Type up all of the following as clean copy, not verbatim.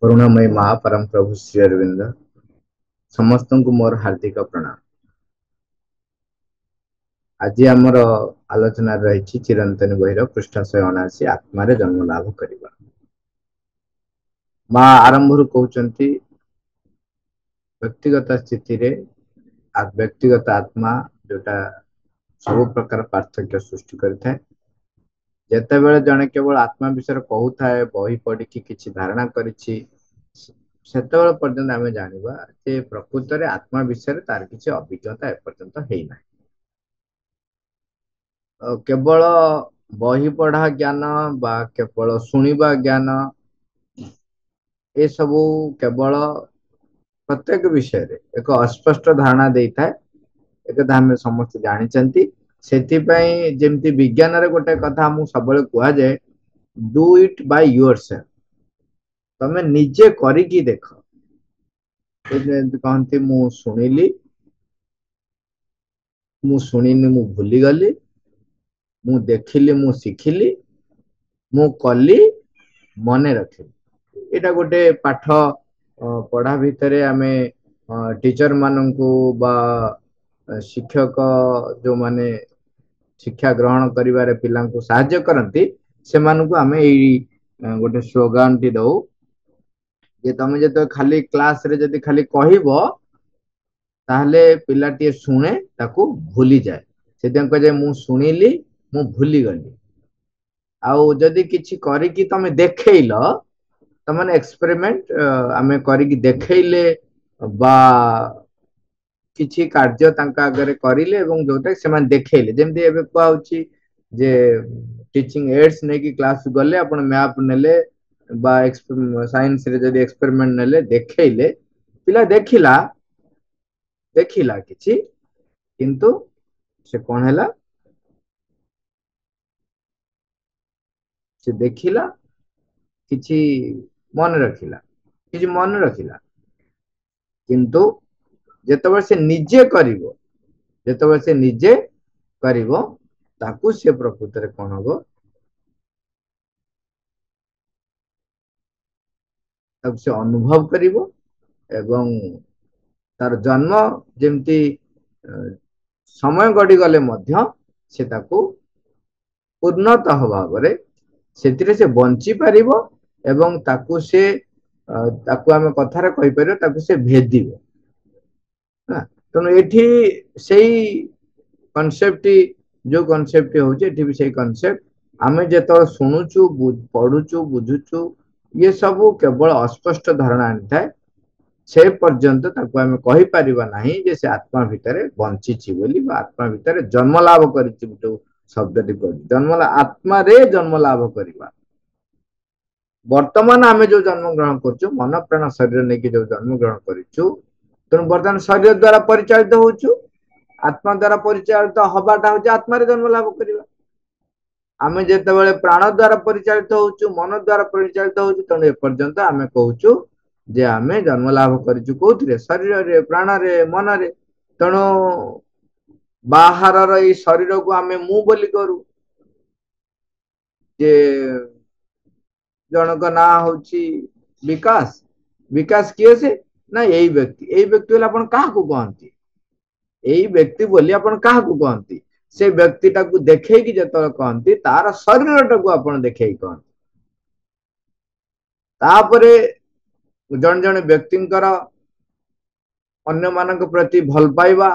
करुणामय महापरम प्रभु श्री अरविंद समस्त को मोर हार्दिक प्रणाम। आज आमर आलोचना रही चिरंतन बहिर पृष्ठ 179 आत्मार जन्म लाभ करवा। माँ आरंभ कहते व्यक्तिगत स्थिति रे व्यक्तिगत आत्मा जोटा सब प्रकार पार्थक्य सृष्टि करता है। जिते बड़े जड़े केवल आत्मा विषय कहता है बही पढ़ी किसी धारणा करिछि सेतबेल पर्यंत आम जानिबा जे प्रकृत रे आत्मा विषय तार किसी अभिज्ञता एपर्यंत है ना। केवल बही पढ़ा ज्ञान बा केवल शुणिबा ज्ञान ये सबू केवल प्रत्येक विषय रे एक अस्पष्ट धारणा देता है। एक आम समस्त जानी से विज्ञान रे गोटे कथा मु सब कह जाए डू इट बाय योरसेल्फ तमे निजे करिकी देख। कहती मु शुणिली मु शुणिनी मु भूली गली मु देखिली मु शिखिली मु कली मने रखिली। एटा गोटे पाठ पढ़ा भितर आमे टीचर माननकु बा शिक्षक जो माने शिक्षा ग्रहण करिवारे पिलांकु सहाय्य करंती से मानकु आमे एई गोटे स्लोगान टी दउ जे तमे जतो खाली क्लास रे जदी खाली कहिबो ताहले पिलाटी शुणे ताकू भूली जाए से कहे मु शुणिली मु भूली गली। आउ जदी किछि करिकी तमे देखैल तमने एक्सपेरिमेंट आमे करिकी देखैले बा किछि कार्य तांका आगरे करिले एवं जोटा से माने देखैले जेमति एबे कहउची जे टीचिंग एड्स ने की क्लास गले आपण मैप नेले बा साइंस रे जदी एक्सपेरिमेंट नेले देखैले पिला देखिला देखिला किछि किंतु से कोन हैला से देखिला किछि मन रखिला किछि मन रखिला किंतु जेतबे से निजे करिवो जेतबे से निजे करिवो ताकू से प्रकृत रे कोन हबो तब से अनुभव करिवो एवं तार जन्म जेमती समय गड़ी गले मध्य से ताकू पूर्णतः भाव रे सेतिरे से बंची पारिबो एवं ताकू से ताकू आमे कथारे कहि परियो ताकू से भेदिबो। तेणु एठी सेही कॉन्सेप्ट जो कॉन्सेप्ट होचे एठी भी सेही कॉन्सेप्ट आमे जेतो सुनुचु पढुचु बुझुचु ये सब केवल अस्पष्ट धारणा आनिथाय से पर्यंत ताकू आमे कहि परिबा नाही जे से आत्मा भितरे बंचीची बोली बा आत्मा भितरे जन्म लाभ करिछि गुटे शब्दटी कहछि जन्म आत्मा रे जन्म लाभ करिबा। वर्तमान आमे जो जन्म ग्रहण करछु मन प्राण शरीर ने की जो जन्म ग्रहण करिछु तेणु वर्तमान शरीर द्वारा परिचालित होचु आत्मा द्वारा परिचालित हबाटा होचे आत्मा रे जन्म लाभ करिबा। आमे जेतेबेले प्राण द्वारा परिचालित होचु मन द्वारा परिचालित होचु तेणु ए पर्यंत आमे कहूचु जे आमे जन्म लाभ करिछु कोथिरे शरीर रे प्राण रे मन रे। तेणु बाहर रे शरीर को आमे मु बोली करू जे जनक ना होची विकास विकास किए से ना यही व्यक्ति बोले अपन काहा को कहंती यही व्यक्ति बोली अपन काहा को कहंती से व्यक्ति टाकू देखे कि जतल कहंती तार शरीर टाकू अपन देखे कहंती तापरे जन जन व्यक्तिंकर अन्य मानक प्रति भल पाइबा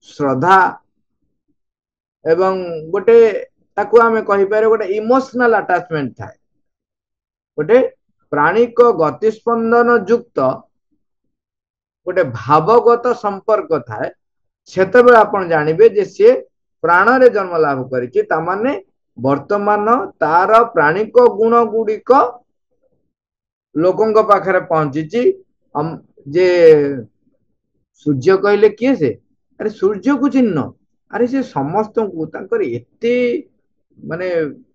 श्रद्धा एवं गोटे ताकू आमे कहि पारे गोटे इमोशनल अटैचमेंट थाए गोटे प्राणिक गतिस्पंदन युक्त गोटे भावगत संपर्क थाए सेतबे आपण जानिबे जे से प्राण रे जन्म लाभ करिछि ता माने वर्तमान तार प्राणिक गुण गुडिक लोकंक पाखरे पहुंचीची जे सूर्य कहले किए से अरे सूर्य को चिन्ह अरे से समस्त को तांकर एते माने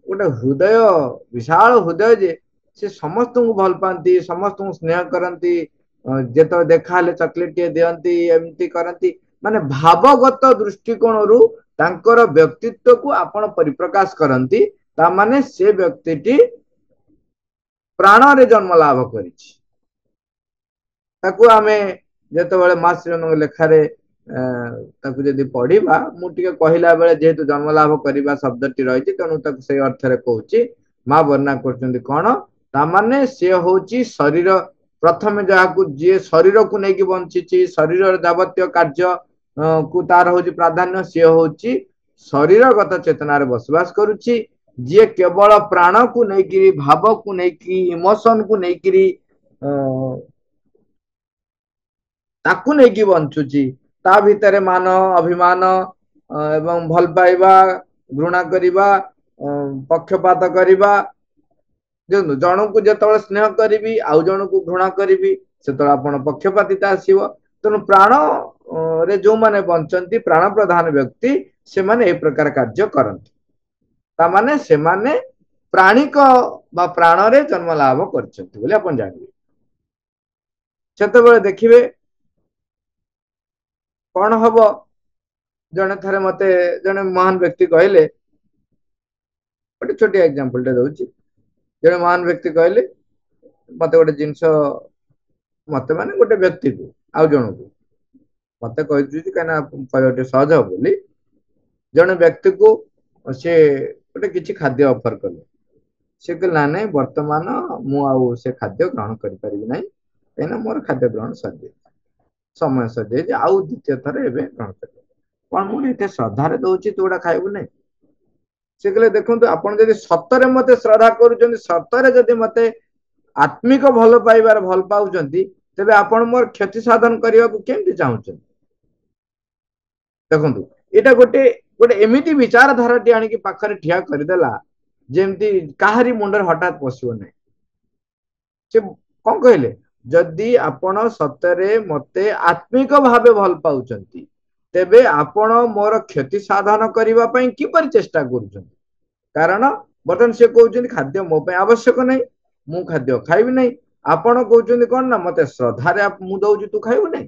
गोटे हृदय विशाल हृदय जे से समस्त को भल पाती समस्त को स्नेह करती जेतो देखा ले चॉकलेट दियंती एमती करती माने भावगत दृष्टिकोण रु तांकर व्यक्तित्व को आपण परिप्रकाश करती ता माने से व्यक्तिटी प्राण रे जन्म लाभ करिछि ताकू आमे जेतेबेले माँ श्रीनंद लेखारे ताकू जदि पढ़िबा मु टिके कहिला बेले जेहेतु जन्म लाभ करिबा शब्दटी रहिछि तेणु ताकू से अर्थरे कहूछि माँ वर्णना करछन्ती कोन ता माने से होछि शरीर प्रथमे जाहाकू जे शरीर को नेकी बंचिछि शरीर जावतीय कार्य को तार होछि प्राधान्य से होछि शरीरगत चेतना रे बसवास करूछि जे केवल प्राण को नेकी भाव को नेकी इमोशन को नेकी ताकू नेकी बंचुची ता भितर मान अभिमान एवं भल पाइबा घृणा करिबा पक्षपात करिबा जन को जिते स्नेह करी आउ जन को घृणा करी से आपण पक्षपातिता आसव तेणु प्राण रे जो माने बंचंती प्राण प्रधान व्यक्ति से माने ए प्रकार कार्य करंती ता माने से माने प्राणिक बा प्राण रे जन्म लाभ करछंती बोले आपण जानिबे सेतेबेले देखिबे कौन हम जड़े थे मत जड़े महान व्यक्ति कहले गोटे छोटिया एग्जांपल टे दउची जड़े महान व्यक्ति कहले मत गोटे जिनस मत माने गोटे व्यक्ति को आउ जन को मत कही कह सहज हो बोली जड़े व्यक्ति को सी गोटे किसी खाद्य ऑफर कले सी कह ना नहीं वर्तमान मुझे खाद्य ग्रहण करें कहीं मोर खाद्य ग्रहण सर समय सजे आउ द्वितीय थर एवं ग्रहण कर कौन मुझे श्रद्धार दौर तू गोटा खाइबू ना से कहले देखो आपड़ जब सतरे मत श्रद्धा कर सतरे जदि मत आत्मिक भल पाइबार भल पाँच तेज आपण मोर क्षति साधन करने को केमती चाहते देखो यहाँ गोटे गोटे एमती विचारधारा टी आणिक पाखरे ठिया करदेला जमती काहारी मुंडर हठात पशु ना से कौन कहले जदि आपण सतरे मते आत्मिक भावे भल पाउचंती तेबे आपण मोर क्षति साधन करिबा पई किपर चेष्टा करूछन कारण बर्तन से कहउछन खाद्य मो पई आवश्यक नै मु खाद्य खाइबि नै आपण कहउछन कोन ना मते श्रद्धा रे मु दउछि तू खाइबु नै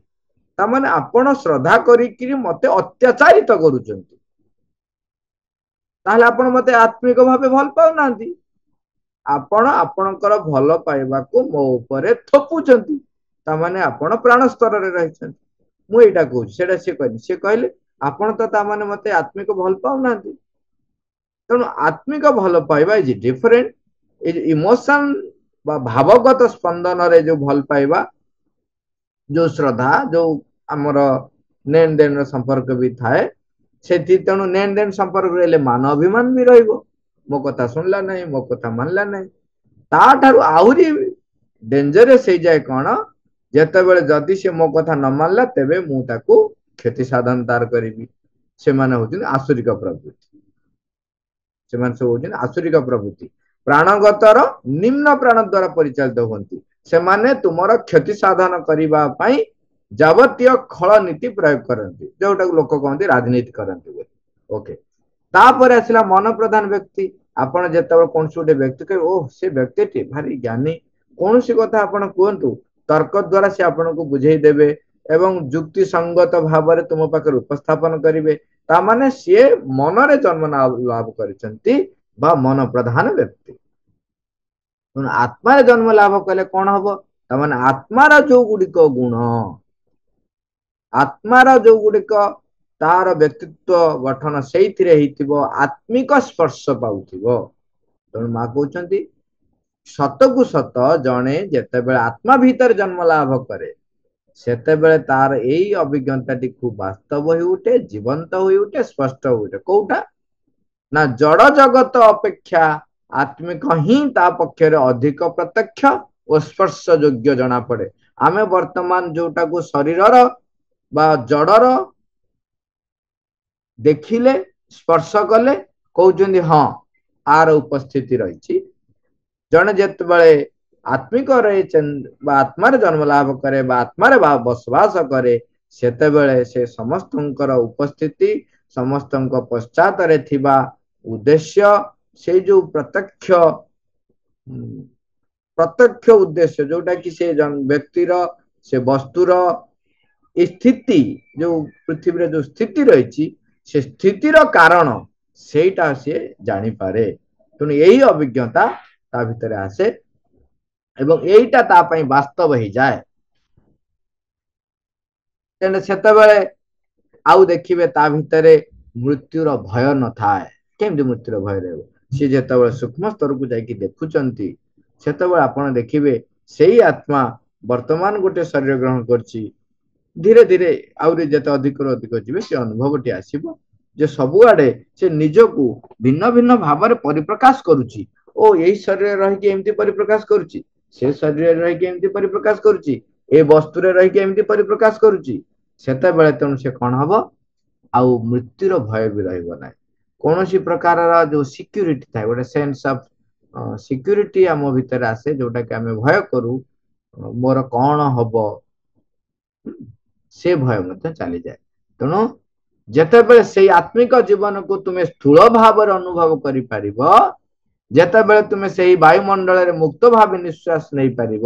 ता माने आपण श्रद्धा करी कि मते अत्याचारित करूछंती ताहले आपण मते आत्मिक भावे भल पाउ नांती आपण आपणकर भल पाइबा को मो ऊपर थपुचंती ता माने आपण प्राण स्तर रे रहिछंती मु एटा कहू सेटा से कहले आपण तो ता माने मते आत्मिक भल पाउ नांती तेणु आत्मिक भल पाइबा इज डिफरेंट इज इमोशन बा भावगत स्पंदन रे जो भल पाइबा जो श्रद्धा जो आमर लेन देन संपर्क भी थाए से तेणु लेन देन संपर्क रे मान अभिमान भी रहिबो मो कथा सुनला नहीं मो कथा मानला नहीं ता ठारू आहुरी डेंजरस हो जाए कौन जेतेबेले जदि से मो कथा न मानला तेबे मु ताकू क्षति साधन तार करिवि से माने होथिन आसुरिक प्रवृत्ति से माने सब होथिन आसुरिक प्रवृत्ति प्राणगतर निम्न प्राण द्वारा परिचालित होती से माने तुमर क्षति साधन करिबा पई जावतीय खळ नीति प्रयोग करंती जोटा लोक कहंती राजनीति करंती बोली ओके तापर आसला मन प्रधान व्यक्ति आपण जेतेबेले कोन गोटे व्यक्ति कहे ओ से व्यक्ति भारी ज्ञानी कौन सी कथा आपण कहतु तर्क द्वारा से आपण को बुझे देबे एवं जुक्ति संगत भाव में तुम पाखे उपस्थापन करेंगे ताने सी मन रे जन्म लाभ करिसंती बा मन प्रधान व्यक्ति आत्मा रे जन्म लाभ कले कौन हम ताने आत्मार जो गुड़िक गुण आत्मार जो गुड़िक तार व्यक्तित्व गठन से आत्मिक स्पर्श पाउथिबो तेणु माँ कहते सतकु सत जड़े जितेबले आत्मा भीतर जन्म लाभ करे सेतेबेले तार यही अभिज्ञता खूब वास्तव हो उठे जीवंत हो उठे स्पष्ट हो उठे कौटा ना जड़ जगत अपेक्षा आत्मिक ही ता पक्षर अधिक प्रत्यक्ष और स्पर्श योग्य जना पड़े आमे वर्तमान जोटा को शरीरर बा जड़र देखिले स्पर्श कले कहते हाँ आर उपस्थिति रही जड़े जितेबले आत्मिक आत्मार जन्म लाभ करे आत्मार बसवास करे सेतेबेले से समस्त उपस्थिति समस्त पश्चात रे थिबा उद्देश्य से जो प्रत्यक्ष प्रत्यक्ष उद्देश्य जोटा कि से व्यक्तिर से वस्तुर स्थिति जो पृथ्वी रे जो स्थिति रही से स्थितिर कारण सेटा से जानी पारे तेणु यही अभिज्ञता ता भितर आसे एवं एटा ता पई वास्तव ही जाए ତେଣୁ ସେତେବେଳେ ଆଉ ଦେଖିବେ ତା ଭିତରେ ମୃତ୍ୟୁର ଭୟ ନଥାଏ। କେମିତି ମୃତ୍ୟୁର ଭୟ ରହିବ? ସିଏ ଯେତେବେଳେ ସୂକ୍ଷ୍ମ ସ୍ତରକୁ ଯାଇକି ଦେଖୁଛନ୍ତି, ସେତେବେଳେ ଆପଣ ଦେଖିବେ ସେଇ ଆତ୍ମା ବର୍ତ୍ତମାନ ଗୋଟେ ଶରୀର ଗ୍ରହଣ କରିଛି। ଧୀରେ ଧୀରେ ଆହୁରି ଯେତେ ଅଧିକରୁ ଅଧିକ ଯିବେ ସେ ଅନୁଭବଟି ଆସିବ ଯେ ସବୁଆଡେ ସେ ନିଜକୁ ଭିନ୍ନ ଭିନ୍ନ ଭାବରେ ପରିପ୍ରକାଶ କରୁଛି। ଓ ଏଇ ଶରୀରରେ ରହିକି ଏମିତି ପରିପ୍ରକାଶ କରୁଛି, ସେ ଶରୀରରେ ରହିକି ଏମିତି ପରିପ୍ରକାଶ କରୁଛି, ଏ ବସ୍ତୁରେ ରହିକି ଏମିତି ପରିପ୍ରକାଶ କରୁଛି। ସେତେବେଳେ ତେଣୁ ସେ କଣ ହବ? ଆଉ ମୃତ୍ୟୁର ଭୟ ବି ରହିବ ନାହିଁ। କୌଣସି ପ୍ରକାରର ଯୋଉ ସିକ୍ୟୁରିଟି ଥାଏ, ଗୋଟେ ସେନ୍ସ ଅଫ ସିକ୍ୟୁରିଟି ଆମ ଭିତରେ ଆସେ, ଯୋଉଟା କି ଆମେ ଭୟ କରୁ, ମୋର କଣ ହବ, ସେ ଭୟ ମଧ୍ୟ ଚାଲିଯାଏ। ତେଣୁ ଯେତେବେଳେ ସେଇ ଆତ୍ମିକ ଜୀବନକୁ ତୁମେ ସ୍ଥୂଳ ଭାବରେ ଅନୁଭବ କରିପାରିବ, ଯେତେବେଳେ ତୁମେ ସେଇ ବାୟୁମଣ୍ଡଳରେ ମୁକ୍ତ ଭାବେ ନିଶ୍ୱାସ ନେଇପାରିବ,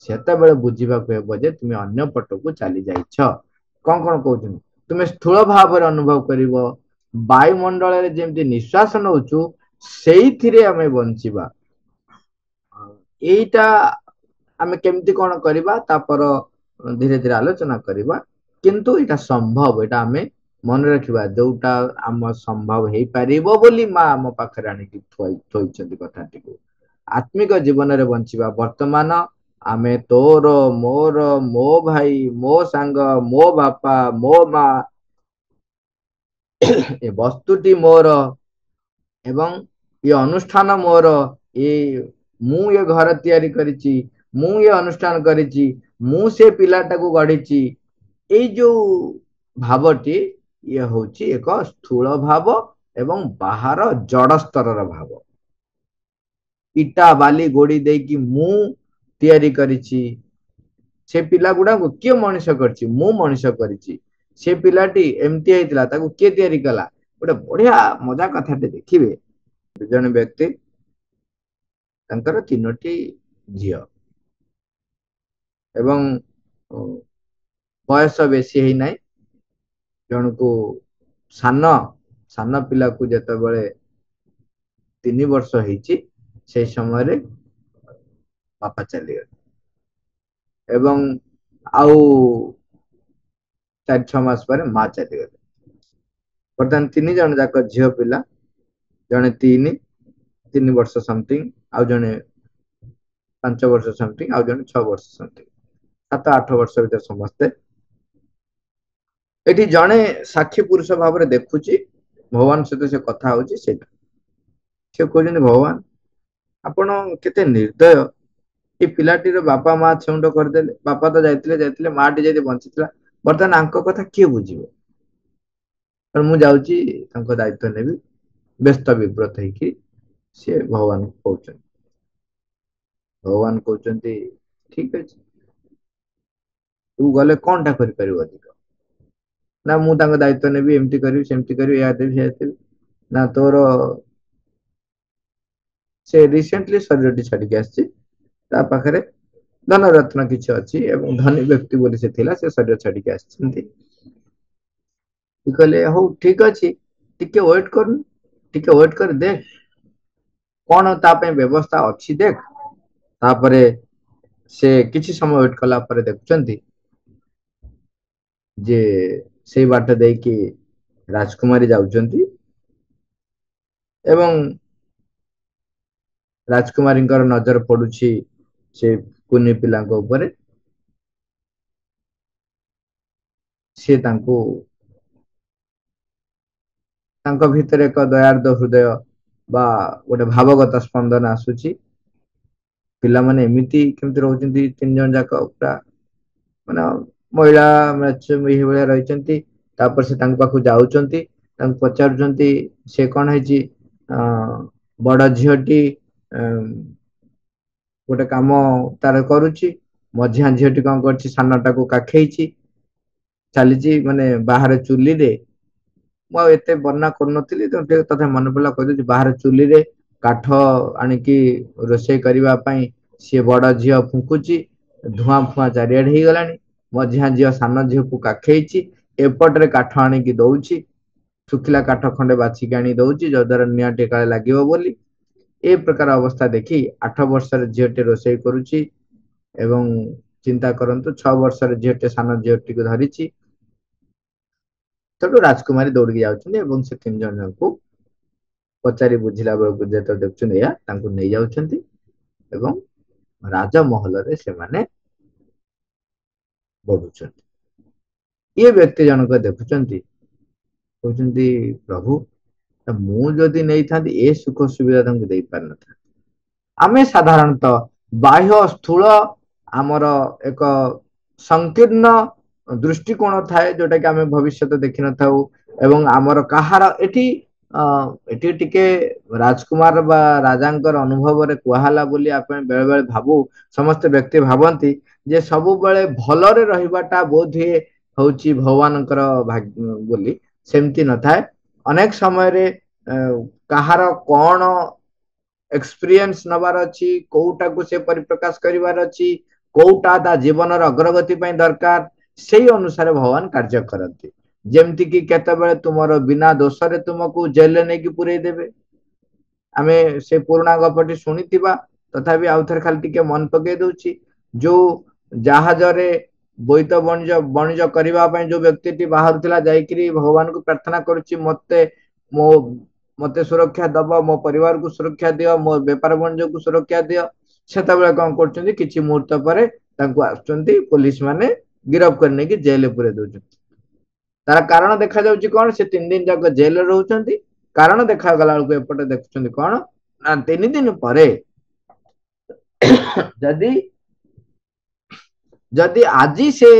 ସେତେବେଳେ ବୁଝିବାକୁ ହେବ ଯେ ତୁମେ ଅନ୍ୟ ପଟକୁ ଚାଲି ଯାଇଛ। କଣ କଣ କହୁଛନ୍ତି? ତୁମେ ସ୍ଥୂଳ ଭାବରେ ଅନୁଭବ କରିବ, ବାୟୁମଣ୍ଡଳରେ ଯେମିତି ନିଶ୍ୱାସ ନଉଛୁ ସେଇଥିରେ ଆମେ ବଞ୍ଚିବା। ଏଇଟା ଆମେ କେମିତି କଣ କରିବା ତାପର ଧୀରେ ଧୀରେ ଆଲୋଚନା କରିବା। କିନ୍ତୁ ଏଇଟା ସମ୍ଭବ, ଏଇଟା ଆମେ ମନେ ରଖିବା। ଯୋଉଟା ଆମ ସମ୍ଭବ ହେଇପାରିବ ବୋଲି ମା ଆମ ପାଖରେ ଆଣିକି ଥୋଇଛନ୍ତି କଥାଟିକୁ। ଆତ୍ମିକ ଜୀବନରେ ବଞ୍ଚିବା। ବର୍ତ୍ତମାନ ଆମେ ତୋର, ମୋର, ମୋ ଭାଇ, ମୋ ସାଙ୍ଗ, ମୋ ବାପା, ମୋ ମା, ଏ ବସ୍ତୁଟି ମୋର ଏବଂ ଏ ଅନୁଷ୍ଠାନ ମୋର, ଏ ମୁଁ ଏ ଘର ତିଆରି କରିଛି, ମୁଁ ଏ ଅନୁଷ୍ଠାନ କରିଛି, ମୁଁ ସେ ପିଲାଟାକୁ ଗଢିଛି। ଏଇ ଯୋଉ ଭାବଟି ଇଏ ହଉଛି ଏକ ସ୍ଥୂଳ ଭାବ ଏବଂ ବାହାର ଜଡ ସ୍ତରର ଭାବ। ଇଟା ବାଲି ଗୋଡି ଦେଇକି ମୁଁ ତିଆରି କରିଛି, ସେ ପିଲା ଗୁଡାକୁ କିଏ ମଣିଷ କରିଛି? ମୁଁ ମଣିଷ କରିଛି। ସେ ପିଲାଟି ଏମିତି ହେଇଥିଲା, ତାକୁ କିଏ ତିଆରି କଲା? ଗୋଟେ ବଢିଆ ମଜା କଥାଟେ ଦେଖିବେ। ଜଣେ ବ୍ୟକ୍ତି, ତାଙ୍କର 3ଟି ଝିଅ ଏବଂ ବୟସ ବେଶୀ ହେଇନାହିଁ। ଜଣକୁ ସାନ ସାନ ପିଲାକୁ ଯେତେବେଳେ 3 ବର୍ଷ ହେଇଛି, ସେଇ ସମୟରେ ବାପା ଚାଲିଗଲେ ଏବଂ ଆଉ 4-6 ମାସ ପରେ ମା ଚାଲିଗଲେ। ବର୍ତ୍ତମାନ 3 ଜଣ ଯାକ ଝିଅ ପିଲା, ଜଣେ 3 ବର୍ଷ ସମଥିଙ୍ଗ, ଆଉ ଜଣେ 5 ବର୍ଷ ସମଥିଙ୍ଗ, ଆଉ ଜଣେ 6 ବର୍ଷ ସମଥିଙ୍ଗ, 7-8 ବର୍ଷ ଭିତରେ ସମସ୍ତେ। ଏଠି ଜଣେ ସାକ୍ଷୀ ପୁରୁଷ ଭାବରେ ଦେଖୁଛି, ଭଗବାନ ସହିତ ସେ କଥା ହଉଛି। ସେଇଟା ସେ କହୁଛନ୍ତି, ଭଗବାନ ଆପଣ କେତେ ନିର୍ଦ୍ଦୟ, ଏ ପିଲାଟିର ବାପା ମା ଛେଉଣ୍ଡ କରିଦେଲେ। ବାପା ତ ଯାଇଥିଲେ ଯାଇଥିଲେ, ମାଟି ଯଦି ବଞ୍ଚିଥିଲା, ବର୍ତ୍ତମାନ ଆଙ୍କ କଥା କିଏ ବୁଝିବ? ମୁଁ ଯାଉଛି ତାଙ୍କ ଦାୟିତ୍ୱ ନେବି। ବ୍ୟସ୍ତ ବିବ୍ରତ ହେଇକି ସିଏ ଭଗବାନଙ୍କୁ କହୁଛନ୍ତି। ଭଗବାନ କହୁଛନ୍ତି, ଠିକ ଅଛି, ତୁ ଗଲେ କଣଟା କରିପାରିବୁ ଅଧିକ? ନା ମୁଁ ତାଙ୍କ ଦାୟିତ୍ୱ ନେବି, ଏମିତି କରିବି, ସେମିତି କରିବି, ଏହା ଦେବି, ସେୟା ଦେବି। ନା ତୋର, ସେ ରିସେଣ୍ଟଲି ଶରୀରଟି ଛାଡିକି ଆସିଛି, ତା ପାଖରେ ଧନରତ୍ନ କିଛି ଅଛି ଏବଂ ଧନୀ ବ୍ୟକ୍ତି ବୋଲି ସେ ଥିଲା, ସେ ଶରୀର ଛାଡିକି ଆସିଛନ୍ତି। କହିଲେ ହଉ ଠିକ ଅଛି, ଟିକେ ୱେଟ କରୁନୁ, ଟିକେ ୱେଟ କରି ଦେଖ କଣ ତା ପାଇଁ ବ୍ୟବସ୍ଥା ଅଛି, ଦେଖ। ତାପରେ ସେ କିଛି ସମୟ ୱେଟ କଲା ପରେ ଦେଖୁଛନ୍ତି ଯେ ସେଇ ବାଟ ଦେଇକି ରାଜକୁମାରୀ ଯାଉଛନ୍ତି ଏବଂ ରାଜକୁମାରୀଙ୍କର ନଜର ପଡୁଛି ସେ କୁନି ପିଲାଙ୍କ ଉପରେ। ସିଏ ତାଙ୍କୁ, ତାଙ୍କ ଭିତରେ ଏକ ଦୟାର୍ଦ୍ଦ ହୃଦୟ ବା ଗୋଟେ ଭାବଗତ ସ୍ପନ୍ଦନ ଆସୁଛି। ପିଲାମାନେ ଏମିତି କେମିତି ରହୁଛନ୍ତି? 3 ଜଣ ଯାକ ପୁରା ମାନେ ମହିଳା ଏଇଭଳିଆ ରହିଛନ୍ତି। ତାପରେ ସେ ତାଙ୍କ ପାଖକୁ ଯାଉଛନ୍ତି, ତାଙ୍କୁ ପଚାରୁଛନ୍ତି ସେ କଣ ହେଇଛି? ବଡ ଝିଅଟି ଗୋଟେ କାମ ତାର କରୁଛି, ମଝିଆ ଝିଅଟି କଣ କରୁଛି? ସାନଟାକୁ କାଖେଇଛି ଚାଲିଛି, ମାନେ ବାହାରେ ଚୁଲିରେ, ମୁଁ ଆଉ ଏତେ ବର୍ଣ୍ଣନା କରୁନଥିଲି ତ, ଟିକେ ତଥା ମନେ ପଡିଲା କହିଦଉଛି। ବାହାରେ ଚୁଲିରେ କାଠ ଆଣିକି ରୋଷେଇ କରିବା ପାଇଁ ସିଏ ବଡ ଝିଅ ଫୁଙ୍କୁଛି, ଧୂଆଁ ଫୁଆଁ ଚାରିଆଡେ ହେଇଗଲାଣି। ମଝିଆ ଝିଅ ସାନ ଝିଅକୁ କାଖେଇଛି, ଏପଟରେ କାଠ ଆଣିକି ଦଉଛି, ଶୁଖିଲା କାଠ ଖଣ୍ଡେ ବାଛିକି ଆଣି ଦଉଛି, ଯଦ୍ୱାରା ନିଆଁ ଟିକେ କାଳେ ଲାଗିବ ବୋଲି। ଏ ପ୍ରକାର ଅବସ୍ଥା ଦେଖି 8 ବର୍ଷର ଝିଅଟି ରୋଷେଇ କରୁଛି ଏବଂ ଚିନ୍ତା କରନ୍ତୁ 6 ବର୍ଷର ଝିଅଟେ ସାନ ଝିଅଟିକୁ ଧରିଛି। ସେଠୁ ରାଜକୁମାରୀ ଦୌଡ଼ିକି ଯାଉଛନ୍ତି ଏବଂ ସେ 3 ଜଣଙ୍କୁ ପଚାରି ବୁଝିଲା ବେଳକୁ ଯେତେବେଳେ ଦେଖୁଛନ୍ତି ଏହା ତାଙ୍କୁ ନେଇଯାଉଛନ୍ତି ଏବଂ ରାଜମହଲରେ ସେମାନେ ବଢୁଛନ୍ତି। ଇଏ ବ୍ୟକ୍ତି ଜଣକ ଦେଖୁଛନ୍ତି, କହୁଛନ୍ତି ପ୍ରଭୁ ମୁଁ ଯଦି ନେଇଥାନ୍ତି ଏ ସୁଖ ସୁବିଧା ତାଙ୍କୁ ଦେଇପାରିନଥାନ୍ତି। ଆମେ ସାଧାରଣତଃ ବାହ୍ୟ ସ୍ଥୂଳ ଆମର ଏକ ସଂକୀର୍ଣ୍ଣ ଦୃଷ୍ଟିକୋଣ ଥାଏ ଯୋଉଟା କି ଆମେ ଭବିଷ୍ୟତ ଦେଖିନଥାଉ ଏବଂ ଆମର କାହାର ଏଠି ଟିକେ ରାଜକୁମାର ବା ରାଜାଙ୍କର ଅନୁଭବରେ କୁହାହେଲା ବୋଲି ଆମେ ବେଳେ ବେଳେ ଭାବୁ, ସମସ୍ତେ ବ୍ୟକ୍ତି ଭାବନ୍ତି ଯେ ସବୁବେଳେ ଭଲରେ ରହିବାଟା ବୋଧ ହୁଏ ହଉଛି ଭଗବାନଙ୍କର ଭାଗ୍ୟ ବୋଲି। ସେମିତି ନଥାଏ। ଅନେକ ସମୟରେ କାହାର କଣ ଏକ୍ସପିରିଏନ୍ସ ନବାର ଅଛି, କୋଉଟାକୁ ସେ ପରିପ୍ରକାଶ କରିବାର ଅଛି, କୋଉଟା ତା ଜୀବନର ଅଗ୍ରଗତି ପାଇଁ ଦରକାର, ସେଇ ଅନୁସାରେ ଭଗବାନ କାର୍ଯ୍ୟ କରନ୍ତି। ଯେମିତି କି କେତେବେଳେ ତୁମର ବିନା ଦୋଷରେ ତୁମକୁ ଜେଲରେ ନେଇକି ପୁରେଇ ଦେବେ। ଆମେ ସେ ପୁରୁଣା ଗପଟି ଶୁଣିଥିବା, ତଥାପି ଆଉ ଥରେ ଖାଲି ଟିକେ ମନେ ପକେଇ ଦଉଛି। ଯୋଉ ଜାହାଜରେ ବୋଇତ ବଣିଜ କରିବା ପାଇଁ ଯୋଉ ବ୍ୟକ୍ତିଟି ବାହାରୁଥିଲା, ଯାଇକିରି ଭଗବାନଙ୍କୁ ପ୍ରାର୍ଥନା କରୁଛି ମତେ ସୁରକ୍ଷା ଦବ, ମୋ ପରିବାରକୁ ସୁରକ୍ଷା ଦିଅ, ମୋ ବେପାର ବାଣିଜ୍ୟକୁ ସୁରକ୍ଷା ଦିଅ। ସେତେବେଳେ କଣ କରୁଛନ୍ତି, କିଛି ମୁହୂର୍ତ୍ତ ପରେ ତାଙ୍କୁ ଆସୁଛନ୍ତି ପୋଲିସ ମାନେ, ଗିରଫ କରି ନେଇକି ଜେଲରେ ପୁରେଇ ଦଉଛନ୍ତି। ତାର କାରଣ ଦେଖାଯାଉଛି କଣ, ସେ 3 ଦିନ ଯାକ ଜେଲରେ ରହୁଛନ୍ତି। କାରଣ ଦେଖାଗଲା ବେଳକୁ ଏପଟେ ଦେଖୁଛନ୍ତି କଣ ନା 3 ଦିନ ପରେ ଯଦି ଆଜି ସେ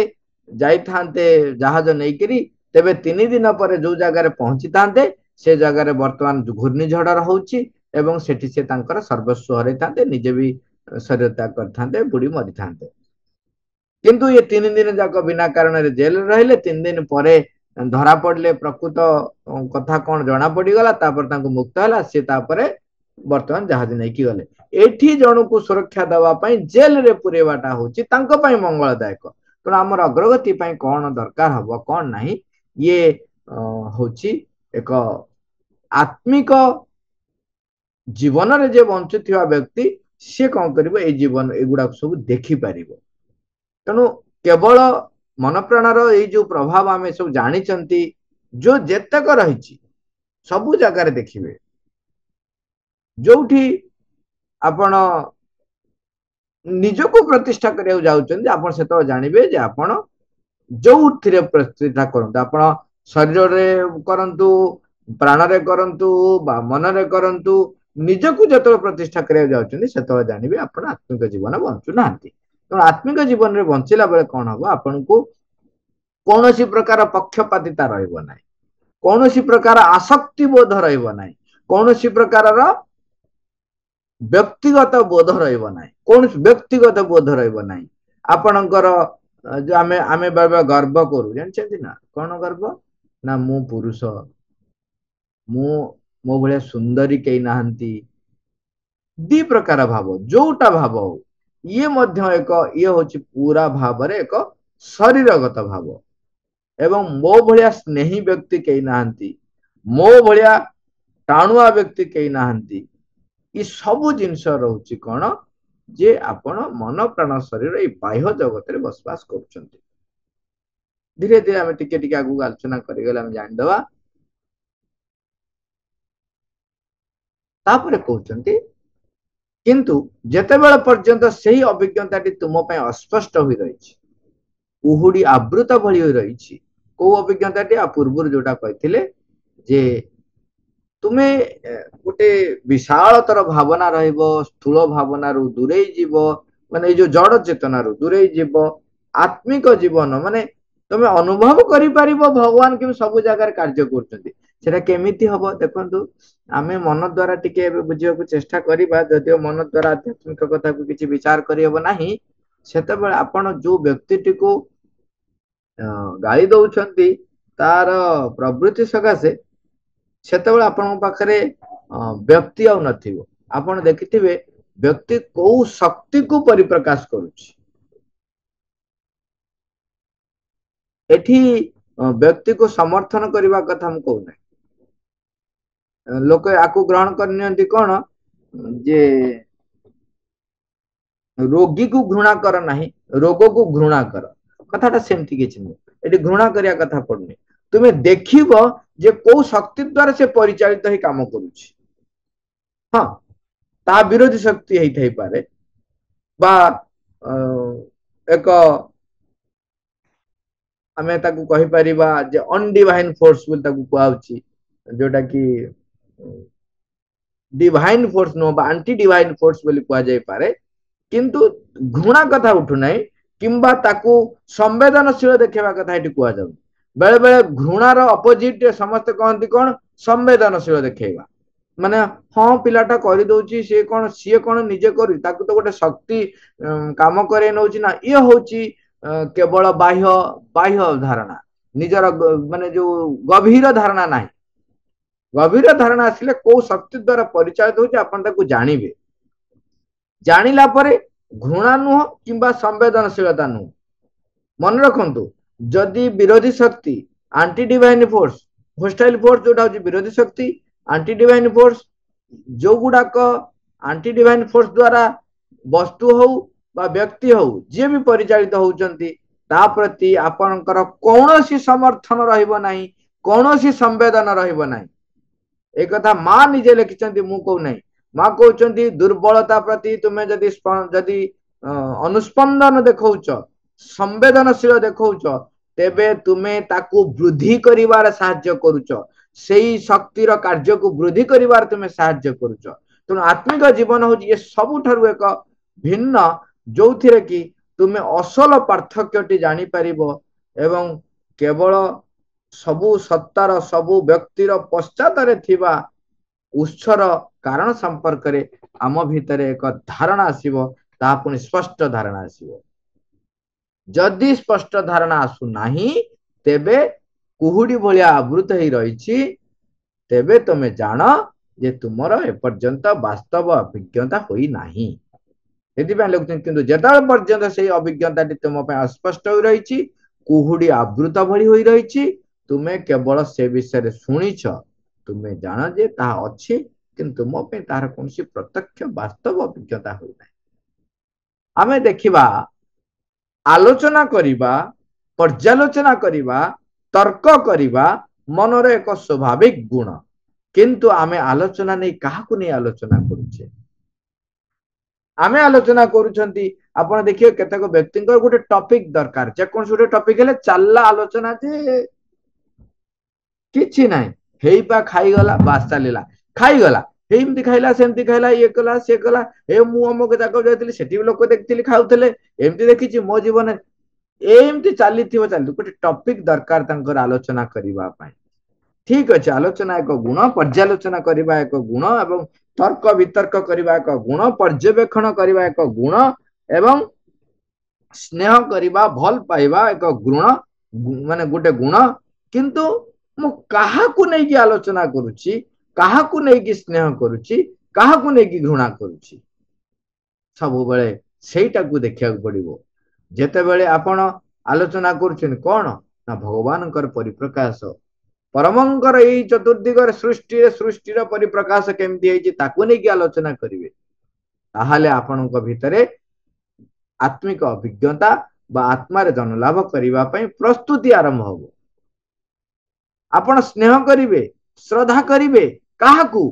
ଯାଇଥାନ୍ତେ ଜାହାଜ ନେଇକିରି, ତେବେ 3 ଦିନ ପରେ ଯୋଉ ଜାଗାରେ ପହଞ୍ଚିଥାନ୍ତେ ସେ ଜାଗାରେ ବର୍ତ୍ତମାନ ଘୂର୍ଣ୍ଣିଝଡ ହଉଛି ଏବଂ ସେଠି ସେ ତାଙ୍କର ସର୍ବସ୍ୱ ହରାଇଥାନ୍ତେ, ନିଜେ ବି ଶରୀର ତ୍ୟାଗ କରିଥାନ୍ତେ, ବୁଡି ମରିଥାନ୍ତେ। କିନ୍ତୁ ଏ 3 ଦିନ ଯାକ ବିନା କାରଣରେ ଜେଲରେ ରହିଲେ, 3 ଦିନ ପରେ ଧରା ପଡିଲେ, ପ୍ରକୃତ କଥା କଣ ଜଣା ପଡିଗଲା, ତାପରେ ତାଙ୍କୁ ମୁକ୍ତ ହେଲା। ସେ ତାପରେ ବର୍ତ୍ତମାନ ଜାହାଜ ନେଇକି ଗଲେ। ଏଠି ଜଣକୁ ସୁରକ୍ଷା ଦେବା ପାଇଁ ଜେଲରେ ପୁରେଇବାଟା ହଉଛି ତାଙ୍କ ପାଇଁ ମଙ୍ଗଳଦାୟକ। ତେଣୁ ଆମର ଅଗ୍ରଗତି ପାଇଁ କଣ ଦରକାର ହବ, କଣ ନାହିଁ, ଇଏ ହଉଛି ଏକ ଆତ୍ମିକ ଜୀବନରେ ଯେ ବଞ୍ଚୁଥିବା ବ୍ୟକ୍ତି, ସିଏ କଣ କରିବ, ଏଇ ଜୀବନ ଏଗୁଡାକୁ ସବୁ ଦେଖିପାରିବ। ତେଣୁ କେବଳ ମନ ପ୍ରାଣର ଏଇ ଯୋଉ ପ୍ରଭାବ ଆମେ ସବୁ ଜାଣିଛନ୍ତି, ଯୋଉ ଯେତେକ ରହିଛି ସବୁ ଜାଗାରେ ଦେଖିବେ। ଯୋଉଠି ଆପଣ ନିଜକୁ ପ୍ରତିଷ୍ଠା କରିବାକୁ ଯାଉଛନ୍ତି, ଆପଣ ସେତେବେଳେ ଜାଣିବେ ଯେ ଆପଣ ଯୋଉଥିରେ ପ୍ରତିଷ୍ଠା କରନ୍ତୁ, ଆପଣ ଶରୀରରେ କରନ୍ତୁ, ପ୍ରାଣରେ କରନ୍ତୁ ବା ମନରେ କରନ୍ତୁ, ନିଜକୁ ଯେତେବେଳେ ପ୍ରତିଷ୍ଠା କରିବାକୁ ଯାଉଛନ୍ତି ସେତେବେଳେ ଜାଣିବେ ଆପଣ ଆତ୍ମିକ ଜୀବନ ବଞ୍ଚୁନାହାନ୍ତି। ତେଣୁ ଆତ୍ମିକ ଜୀବନରେ ବଞ୍ଚିଲା ବେଳେ କଣ ହବ, ଆପଣଙ୍କୁ କୌଣସି ପ୍ରକାର ପକ୍ଷପାତିତା ରହିବ ନାହିଁ, କୌଣସି ପ୍ରକାର ଆସକ୍ତି ବୋଧ ରହିବ ନାହିଁ, କୌଣସି ପ୍ରକାରର ବ୍ୟକ୍ତିଗତ ବୋଧ ରହିବ ନାହିଁ, କୌଣସି ବ୍ୟକ୍ତିଗତ ବୋଧ ରହିବ ନାହିଁ। ଆପଣଙ୍କର ଯୋଉ ଆମେ ବେଳେ ଗର୍ବ କରୁ, ଜାଣିଛନ୍ତି ନା କଣ ଗର୍ବ, ନା ମୁଁ ପୁରୁଷ, ମୁଁ ମୋ ଭଳିଆ ସୁନ୍ଦରୀ କେହି ନାହାନ୍ତି। ଦି ପ୍ରକାର ଭାବ, ଯୋଉଟା ଭାବ ହଉ, ଇଏ ମଧ୍ୟ ଇଏ ହଉଛି ପୁରା ଭାବରେ ଏକ ଶରୀରଗତ ଭାବ। ଏବଂ ମୋ ଭଳିଆ ସ୍ନେହୀ ବ୍ୟକ୍ତି କେହି ନାହାନ୍ତି, ମୋ ଭଳିଆ ଟାଣୁଆ ବ୍ୟକ୍ତି କେହି ନାହାନ୍ତି। ଏ ସବୁ ଜିନିଷ ରହୁଛି କଣ, ଯେ ଆପଣ ମନ ପ୍ରାଣ ଶରୀର ଏଇ ବାହ୍ୟ ଜଗତରେ ବସବାସ କରୁଛନ୍ତି। ଧୀରେ ଧୀରେ ଆମେ ଟିକେ ଟିକେ ଆଗକୁ ଆଲୋଚନା କରିଗଲେ ଆମେ ଜାଣିଦବା। ତାପରେ କହୁଛନ୍ତି, କିନ୍ତୁ ଯେତେବେଳେ ପର୍ଯ୍ୟନ୍ତ ସେହି ଅଭିଜ୍ଞତାଟି ତୁମ ପାଇଁ ଅସ୍ପଷ୍ଟ ହୋଇ ରହିଛି, କୁହୁଡି ଆବୃତ ଭଳି ହୋଇ ରହିଛି। କୋଉ ଅଭିଜ୍ଞତାଟି? ପୂର୍ବରୁ ଯୋଉଟା କହିଥିଲେ ଯେ ତୁମେ ଗୋଟେ ବିଶାଳତର ଭାବନା ରହିବ, ସ୍ଥୂଳ ଭାବନାରୁ ଦୂରେଇ ଯିବ, ମାନେ ଏଇ ଯୋଉ ଜଡ ଚେତନାରୁ ଦୂରେଇ ଯିବ। ଆତ୍ମିକ ଜୀବନ ମାନେ ତମେ ଅନୁଭବ କରିପାରିବ ଭଗବାନ କେମିତି ସବୁ ଜାଗାରେ କାର୍ଯ୍ୟ କରୁଛନ୍ତି। ସେଟା କେମିତି ହବ ଦେଖନ୍ତୁ, ଆମେ ମନ ଦ୍ଵାରା ଟିକେ ଏବେ ବୁଝିବାକୁ ଚେଷ୍ଟା କରିବା, ଯଦିଓ ମନ ଦ୍ଵାରା ଆଧ୍ୟାତ୍ମିକ କଥାକୁ କିଛି ବିଚାର କରିହବ ନାହିଁ। ସେତେବେଳେ ଆପଣ ଯୋଉ ବ୍ୟକ୍ତିଟିକୁ ଗାଳି ଦଉଛନ୍ତି ତାର ପ୍ରବୃତ୍ତି ସକାଶେ, ସେତେବେଳେ ଆପଣଙ୍କ ପାଖରେ ବ୍ୟକ୍ତି ଆଉ ନଥିବ। ଆପଣ ଦେଖିଥିବେ ବ୍ୟକ୍ତି କୋଉ ଶକ୍ତିକୁ ପରିପ୍ରକାଶ କରୁଛି। ଏଠି ବ୍ୟକ୍ତିକୁ ସମର୍ଥନ କରିବା କଥା ମୁଁ କହୁନାହିଁ। ଲୋକ ଆକୁ ଗ୍ରହଣ କରିନିଅନ୍ତି କଣ, ଯେ रोगी को घृणा कर नहीं, रोग को घृणा कर, कथाटा सेमती किछि नु एटी घृणा करिया कथा पड़नी। तुमे देखिबो जे को शक्ति द्वारा से परिचालित ही काम करूछि। हाँ, ता विरोधी शक्ति हेइ थाई पारे बा एक आमे ताकू कहि परिबा जे अनडिवाइन फोर्स बोल ताकू कुआउछि, जोटा कि डिवाइन फोर्स नो बा एंटी डिवाइन फोर्स बोली कुआ जाय पारे, किंतु घृणा कथा उठु नै किंबा ताकू संवेदनशील देखेबा कथा एटी कुआ जाउ। बेले बेले घृणार अपोजिट समस्त कहंती कोन संवेदनशील देखेबा, माने हाँ पिलाटा करि दउची से कोन सिए कोन निजे करी ताकू तो गोटे शक्ति काम करे नउची ना, ये होची केवल बाह्य बाह्य धारणा, निजर माने जो गभीर धारणा नाही। गभीर धारणा आसिले को शक्ति द्वारा परिचालित होची आपण ताकू जानिबे, जानिला परे घृणा नुह किंबा संवेदनशीलता नुह। मन रखंतु जदि विरोधी शक्ति anti divine force, hostile force जोटा होची विरोधी शक्ति, एंटी डिवाइन फोर्स जो गुडाक एंटी डिवाइन फोर्स द्वारा वस्तु हो बा व्यक्ति हो जे भी परिचालित होउचंती ता प्रति आपनकर कोनोसी समर्थन रहइबो नाही, कोनोसी संवेदन रहइबो नाही। ए कथा मां निजे लिखिचंती, मु को नाही। मां कहउचंती दुर्बलता प्रति तुमे जदि जदि अनुस्पंदन देखौच, संवेदनशील देखौच, तेबे तुमे ताकू वृद्धि करिवार साहाय्य करूच, सेही शक्तिर कार्य को वृद्धि करिवार तुमे साहाय्य करूच। तेणु आत्मिक जीवन हो ये सबुठारु एक भिन्न जोथिरे कि तुमे असल पार्थक्यटी जानी परिबो एवं केवल सबु सत्तार सबु व्यक्तिर पश्चातरे थिबा उत्सर कारण संपर्क रे आम भितरे एक धारणा आसीबो, ता पुनि स्पष्ट धारणा आसीबो। जदि स्पष्ट धारणा आसु नाही तेबे कुहुडी भलिया आवृत ही रहिछि, तेबे तुमे जान जे तुमर ए पर्यंत वास्तव अभिज्ञता होई नाही। एथिबा लोकन किंतु जदा पर्यंत से अभिज्ञता तुम पे अस्पष्ट हो रही, कुहुडी आवृत भली हो रही, तुमे केवल से विषय शुणीछ, तुमे जान जे ता अछि किंतु तुम पे तार कोनसी प्रत्यक्ष वास्तव अभिज्ञता होई नाही। आमे देखिबा, आलोचना करिबा, पर्यालोचना करिबा, तर्क करिबा मनर एक स्वाभाविक गुण, किंतु आमे आलोचना नहीं काहाकू नहीं आलोचना करूछे। आमे आलोचना करूछंती आपण देखिए केतक व्यक्तिंकर गोटे टॉपिक दरकार, जे कोन गोटे टॉपिक हेले चालला आलोचना जे किछि नाही, हेई पा खाई गला बास चलीला, खाई गला एमती खाइला सेमती खाइला, ये कला से कला, ए मु अमुक जाक जाइतिली सेठी भी लोक देखतिली खाउथले, एमती देखिछि मो जीवन एमती चालिथिबो चालि गोटे टॉपिक दरकार तांकर आलोचना करिबा पई। ठीक अछि, आलोचना एक गुण, पर्यालोचना करिबा एक गुण, एवं तर्क वितर्क करिबा एक गुण, पर्यवेक्षण करिबा एक गुण, एवं स्नेह करिबा भल पाइबा एक गुण, माने गोटे गुण। किंतु मु काहाकू नै कि आलोचना करूछि, काहाकू नै कि स्नेह करूछि, काहाकू नै कि घृणा करूछि, सब बेले सेटा को देखिया पड़िबो। जेते बेले आपण आलोचना करूछन कोन ना भगवानकर परिप्रकाश, परमंकर यही चतुर्दिगर सृष्टिर परिप्रकाश केमती है ताकू नहीं आलोचना करेंगे, ताहले आपनक भितरे आत्मिक अभिज्ञता बा आत्मार जनलाभ करिबा पई प्रस्तुति आरंभ हो। आपण स्नेह करिवे, श्रद्धा करिवे काहाकू,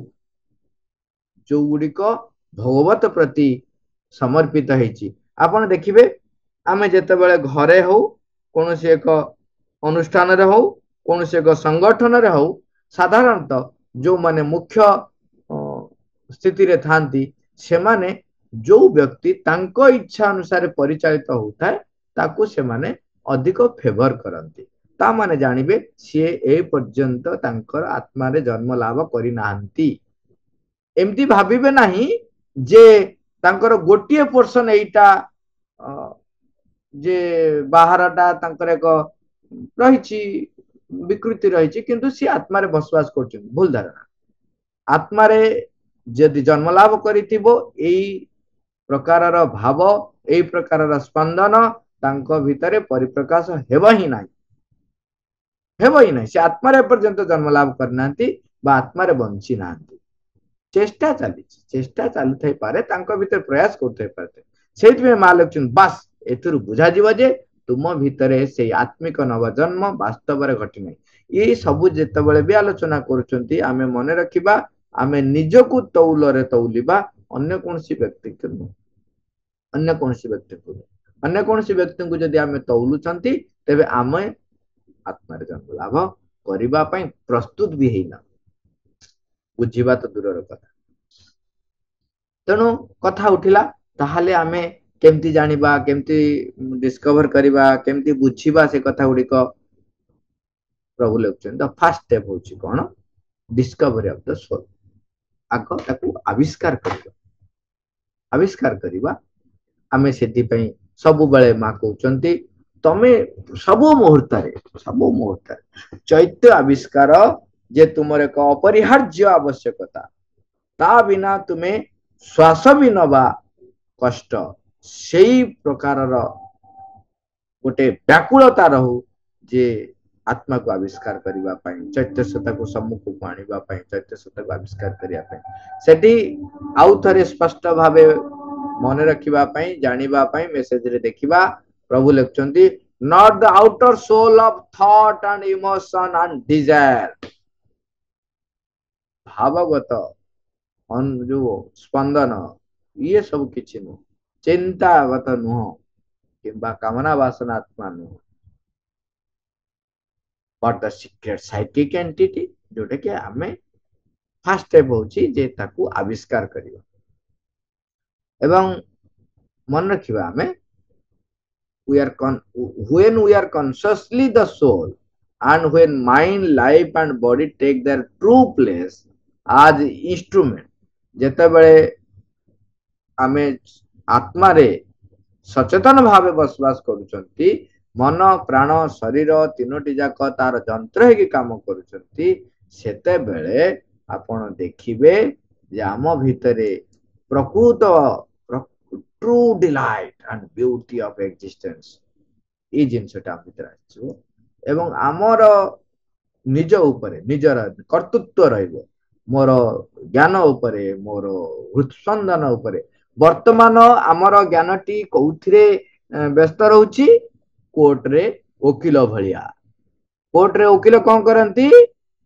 जो गुड़िक भगवत प्रति समर्पित है। आपण देखिबे आमे जेते बेले घरे हो, कोनोसी एक अनुष्ठान रे हो, कौन से संगठन रे हो, साधारणतः जो माने मुख्य स्थिति रे थांती से माने जो व्यक्ति तांको इच्छा अनुसार परिचालित होता है ताकू से माने अधिक फेवर करंती। ता माने जानिबे सी ए पर्यंत तांकर आत्मा रे जन्म लाभ करि नाहंती। एमती भाबिबे नाही जे तांकर गोटिए पोर्शन एटा जे बाहरटा तांकर एक रहिछि विकृति रही, किंतु सी आत्मारे बसवास कर, भूल धारणा। आत्मारे जदि जन्म लाभ करिथिबो एई प्रकारर भाव, एई प्रकारर स्पंदन तांको भितरे परिप्रकाश हेबो ही नाही, हेबो ही नाही। से आत्मारे पर्यंत जन्म लाभ करनांती बा आत्मारे बंची नांती। चेष्टा चली, चेष्टा चालू थाई पारे, तांको भितर प्रयास करथाई पारे, ସେଇଥିପାଇଁ ମା ଲେଖୁଛନ୍ତି ବାସ୍ ଏଥିରୁ ବୁଝାଯିବ ଯେ ତୁମ ଭିତରେ ସେଇ ଆତ୍ମିକ ନବଜନ୍ମ ବାସ୍ତବରେ ଘଟି ନାହିଁ। ଏଇ ସବୁ ଯେତେବେଳେ ବି ଆଲୋଚନା କରୁଛନ୍ତି ଆମେ ମନେ ରଖିବା ଆମେ ନିଜକୁ ତୌଲରେ ତୌଲିବା, ଅନ୍ୟ କୌଣସି ବ୍ୟକ୍ତିକୁ ନୁହଁ। ଅନ୍ୟ କୌଣସି ବ୍ୟକ୍ତିକୁ ନୁହଁ। ଅନ୍ୟ କୌଣସି ବ୍ୟକ୍ତିଙ୍କୁ ଯଦି ଆମେ ତୌଲୁଛନ୍ତି ତେବେ ଆମେ ଆତ୍ମାରେ ଜନ୍ମ ଲାଭ କରିବା ପାଇଁ ପ୍ରସ୍ତୁତ ବି ହେଇନା। ବୁଝିବା ତ ଦୂରର କଥା। ତେଣୁ କଥା ଉଠିଲା ତାହେଲେ ଆମେ କେମିତି ଜାଣିବା, କେମିତି ଡିସ୍କଭର କରିବା, କେମିତି ବୁଝିବା ସେ କଥା ଗୁଡିକ। ପ୍ରଭୁ ଲେଖୁଛନ୍ତି ଦ ଫାର୍ଷ୍ଟ ଷ୍ଟେପ ହଉଛି କଣ? ଡିସ୍କଭରି ଅଫ ଦ ସୋଲ। ଆଗ ତାକୁ ଆବିଷ୍କାର କରିବା। ଆବିଷ୍କାର କରିବା ଆମେ ସେଥିପାଇଁ ସବୁବେଳେ ମା କହୁଛନ୍ତି ତମେ ସବୁ ମୁହୂର୍ତ୍ତରେ ଚୈତ୍ୟ ଆବିଷ୍କାର ଯେ ତୁମର ଏକ ଅପରିହାର୍ଯ୍ୟ ଆବଶ୍ୟକତା। ତା ବିନା ତୁମେ ଶ୍ୱାସ ବି ନବା କଷ୍ଟ। ସେଇ ପ୍ରକାରର ଗୋଟେ ବ୍ୟାକୁଳତା ରହୁ ଯେ ଆତ୍ମାକୁ ଆବିଷ୍କାର କରିବା ପାଇଁ, ଚୈତ୍ୟ ସତ୍ତାକୁ ସମ୍ମୁଖକୁ ଆଣିବା ପାଇଁ, ଚୈତ୍ୟ ସତ୍ତାକୁ ଆବିଷ୍କାର କରିବା ପାଇଁ। ସେଠି ଆଉ ଥରେ ସ୍ପଷ୍ଟ ଭାବେ ମନେ ରଖିବା ପାଇଁ, ଜାଣିବା ପାଇଁ ମେସେଜରେ ଦେଖିବା ପ୍ରଭୁ ଲେଖୁଛନ୍ତି not the outer soul of thought and emotion and desire। ଭାବଗତ ଯୋଉ ସ୍ପନ୍ଦନ ଇଏ ସବୁ କିଛି ନୁହଁ, ଚିନ୍ତାଗତ ନୁହଁ କିମ୍ବା କାମନା ବାସନା ଆତ୍ମା ନୁହଁ, but the secret psychic entity ଯୋଉଟା କି ଆମେ ଫାର୍ଷ୍ଟ ଷ୍ଟେପ ହଉଛି ଯେ ତାକୁ ଆବିଷ୍କାର କରିବା। ଏବଂ ମନେ ରଖିବା ଆମେ when we are consciously the soul and when mind, life and body take their true place as instrument, ଯେତେବେଳେ ଆମେ ଆତ୍ମାରେ ସଚେତନ ଭାବେ ବସବାସ କରୁଛନ୍ତି, ମନ ପ୍ରାଣ ଶରୀର ତିନୋଟି ଯାକ ତାର ଯନ୍ତ୍ର ହେଇକି କାମ କରୁଛନ୍ତି, ସେତେବେଳେ ଆପଣ ଦେଖିବେ ଯେ ଆମ ଭିତରେ ପ୍ରକୃତ true delight and beauty of existence ଏଇ ଜିନିଷଟା ଆମ ଭିତରେ ଆସିଯିବ ଏବଂ ଆମର ନିଜ ଉପରେ ନିଜର କର୍ତ୍ତୃତ୍ୱ ରହିବ। ମୋର ଜ୍ଞାନ ଉପରେ, ମୋର ହୃତ୍ସ୍ପନ୍ଦନ ଉପରେ। ବର୍ତ୍ତମାନ ଆମର ଜ୍ଞାନଟି କୋଉଥିରେ ବ୍ୟସ୍ତ ରହୁଛି? କୋର୍ଟରେ ଓକିଲ ଭଳିଆ। କୋର୍ଟରେ ଓକିଲ କଣ କରନ୍ତି?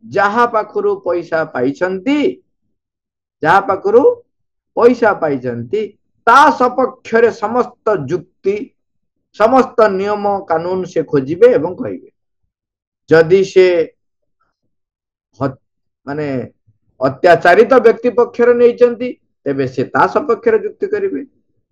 ଯାହା ପାଖରୁ ପଇସା ପାଇଛନ୍ତି ତା ସପକ୍ଷରେ ସମସ୍ତ ଯୁକ୍ତି, ସମସ୍ତ ନିୟମ କାନୁନ ସେ ଖୋଜିବେ ଏବଂ କହିବେ। ଯଦି ସେ ମାନେ ଅତ୍ୟାଚାରିତ ବ୍ୟକ୍ତି ପକ୍ଷରେ ନେଇଛନ୍ତି ତେବେ ସେ ତା ସପକ୍ଷରେ ଯୁକ୍ତି କରିବେ।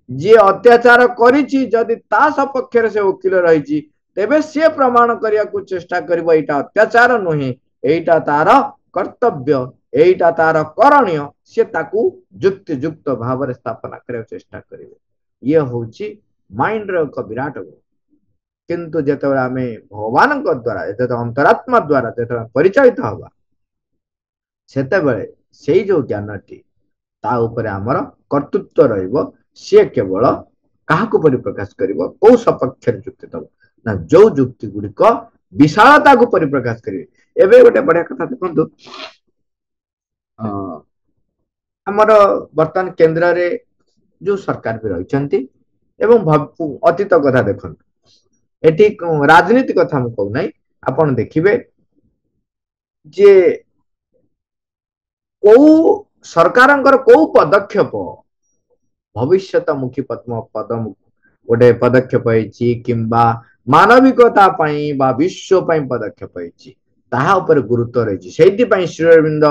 ଯିଏ ଅତ୍ୟାଚାର କରିଛି ଯଦି ତା ସପକ୍ଷରେ ସେ ଓକିଲ ରହିଛି ତେବେ ସିଏ ପ୍ରମାଣ କରିବାକୁ ଚେଷ୍ଟା କରିବ ଏଇଟା ଅତ୍ୟାଚାର ନୁହେଁ, ଏଇଟା ତାର କର୍ତ୍ତବ୍ୟ, ଏଇଟା ତାର କରଣୀୟ। ସିଏ ତାକୁ ଯୁକ୍ତିଯୁକ୍ତ ଭାବରେ ସ୍ଥାପନା କରିବାକୁ ଚେଷ୍ଟା କରିବେ। ଇଏ ହଉଛି ମାଇଣ୍ଡର ଏକ ବିରାଟ ଗୁଣ। କିନ୍ତୁ ଯେତେବେଳେ ଆମେ ଭଗବାନଙ୍କ ଦ୍ୱାରା, ଯେତେବେଳେ ଅନ୍ତରାତ୍ମା ଦ୍ୱାରା ଯେତେବେଳେ ପରିଚାଳିତ ହବା, ସେତେବେଳେ ସେଇ ଯୋଉ ଜ୍ଞାନଟି ତା ଉପରେ ଆମର କର୍ତ୍ତୃତ୍ୱ ରହିବ। ସିଏ କେବଳ କାହାକୁ ପରିପ୍ରକାଶ କରିବ? କୋଉ ସପକ୍ଷରେ ଯୁକ୍ତି ଦବ ନା ଯୋଉ ଯୁକ୍ତି ଗୁଡିକ ବିଶାଳତାକୁ ପରିପ୍ରକାଶ କରିବେ। ଏବେ ଗୋଟେ ବଢିଆ କଥା ଦେଖନ୍ତୁ, ଆମର ବର୍ତ୍ତମାନ କେନ୍ଦ୍ରରେ ଯୋଉ ସରକାର ବି ରହିଛନ୍ତି ଏବଂ ଅତୀତ କଥା ଦେଖନ୍ତୁ, ଏଠି ରାଜନୀତି କଥା ମୁଁ କହୁନାହିଁ, ଆପଣ ଦେଖିବେ ଯେ କୋଉ ସରକାରଙ୍କର କୋଉ ପଦକ୍ଷେପ ଭବିଷ୍ୟତମୁଖୀ ଗୋଟେ ପଦକ୍ଷେପ ହେଇଛି କିମ୍ବା ମାନବିକତା ପାଇଁ ବା ବିଶ୍ୱ ପାଇଁ ପଦକ୍ଷେପ ହେଇଛି, ତାହା ଉପରେ ଗୁରୁତ୍ୱ ରହିଛି। ସେଇଥିପାଇଁ ଶ୍ରୀ ଅରବିନ୍ଦ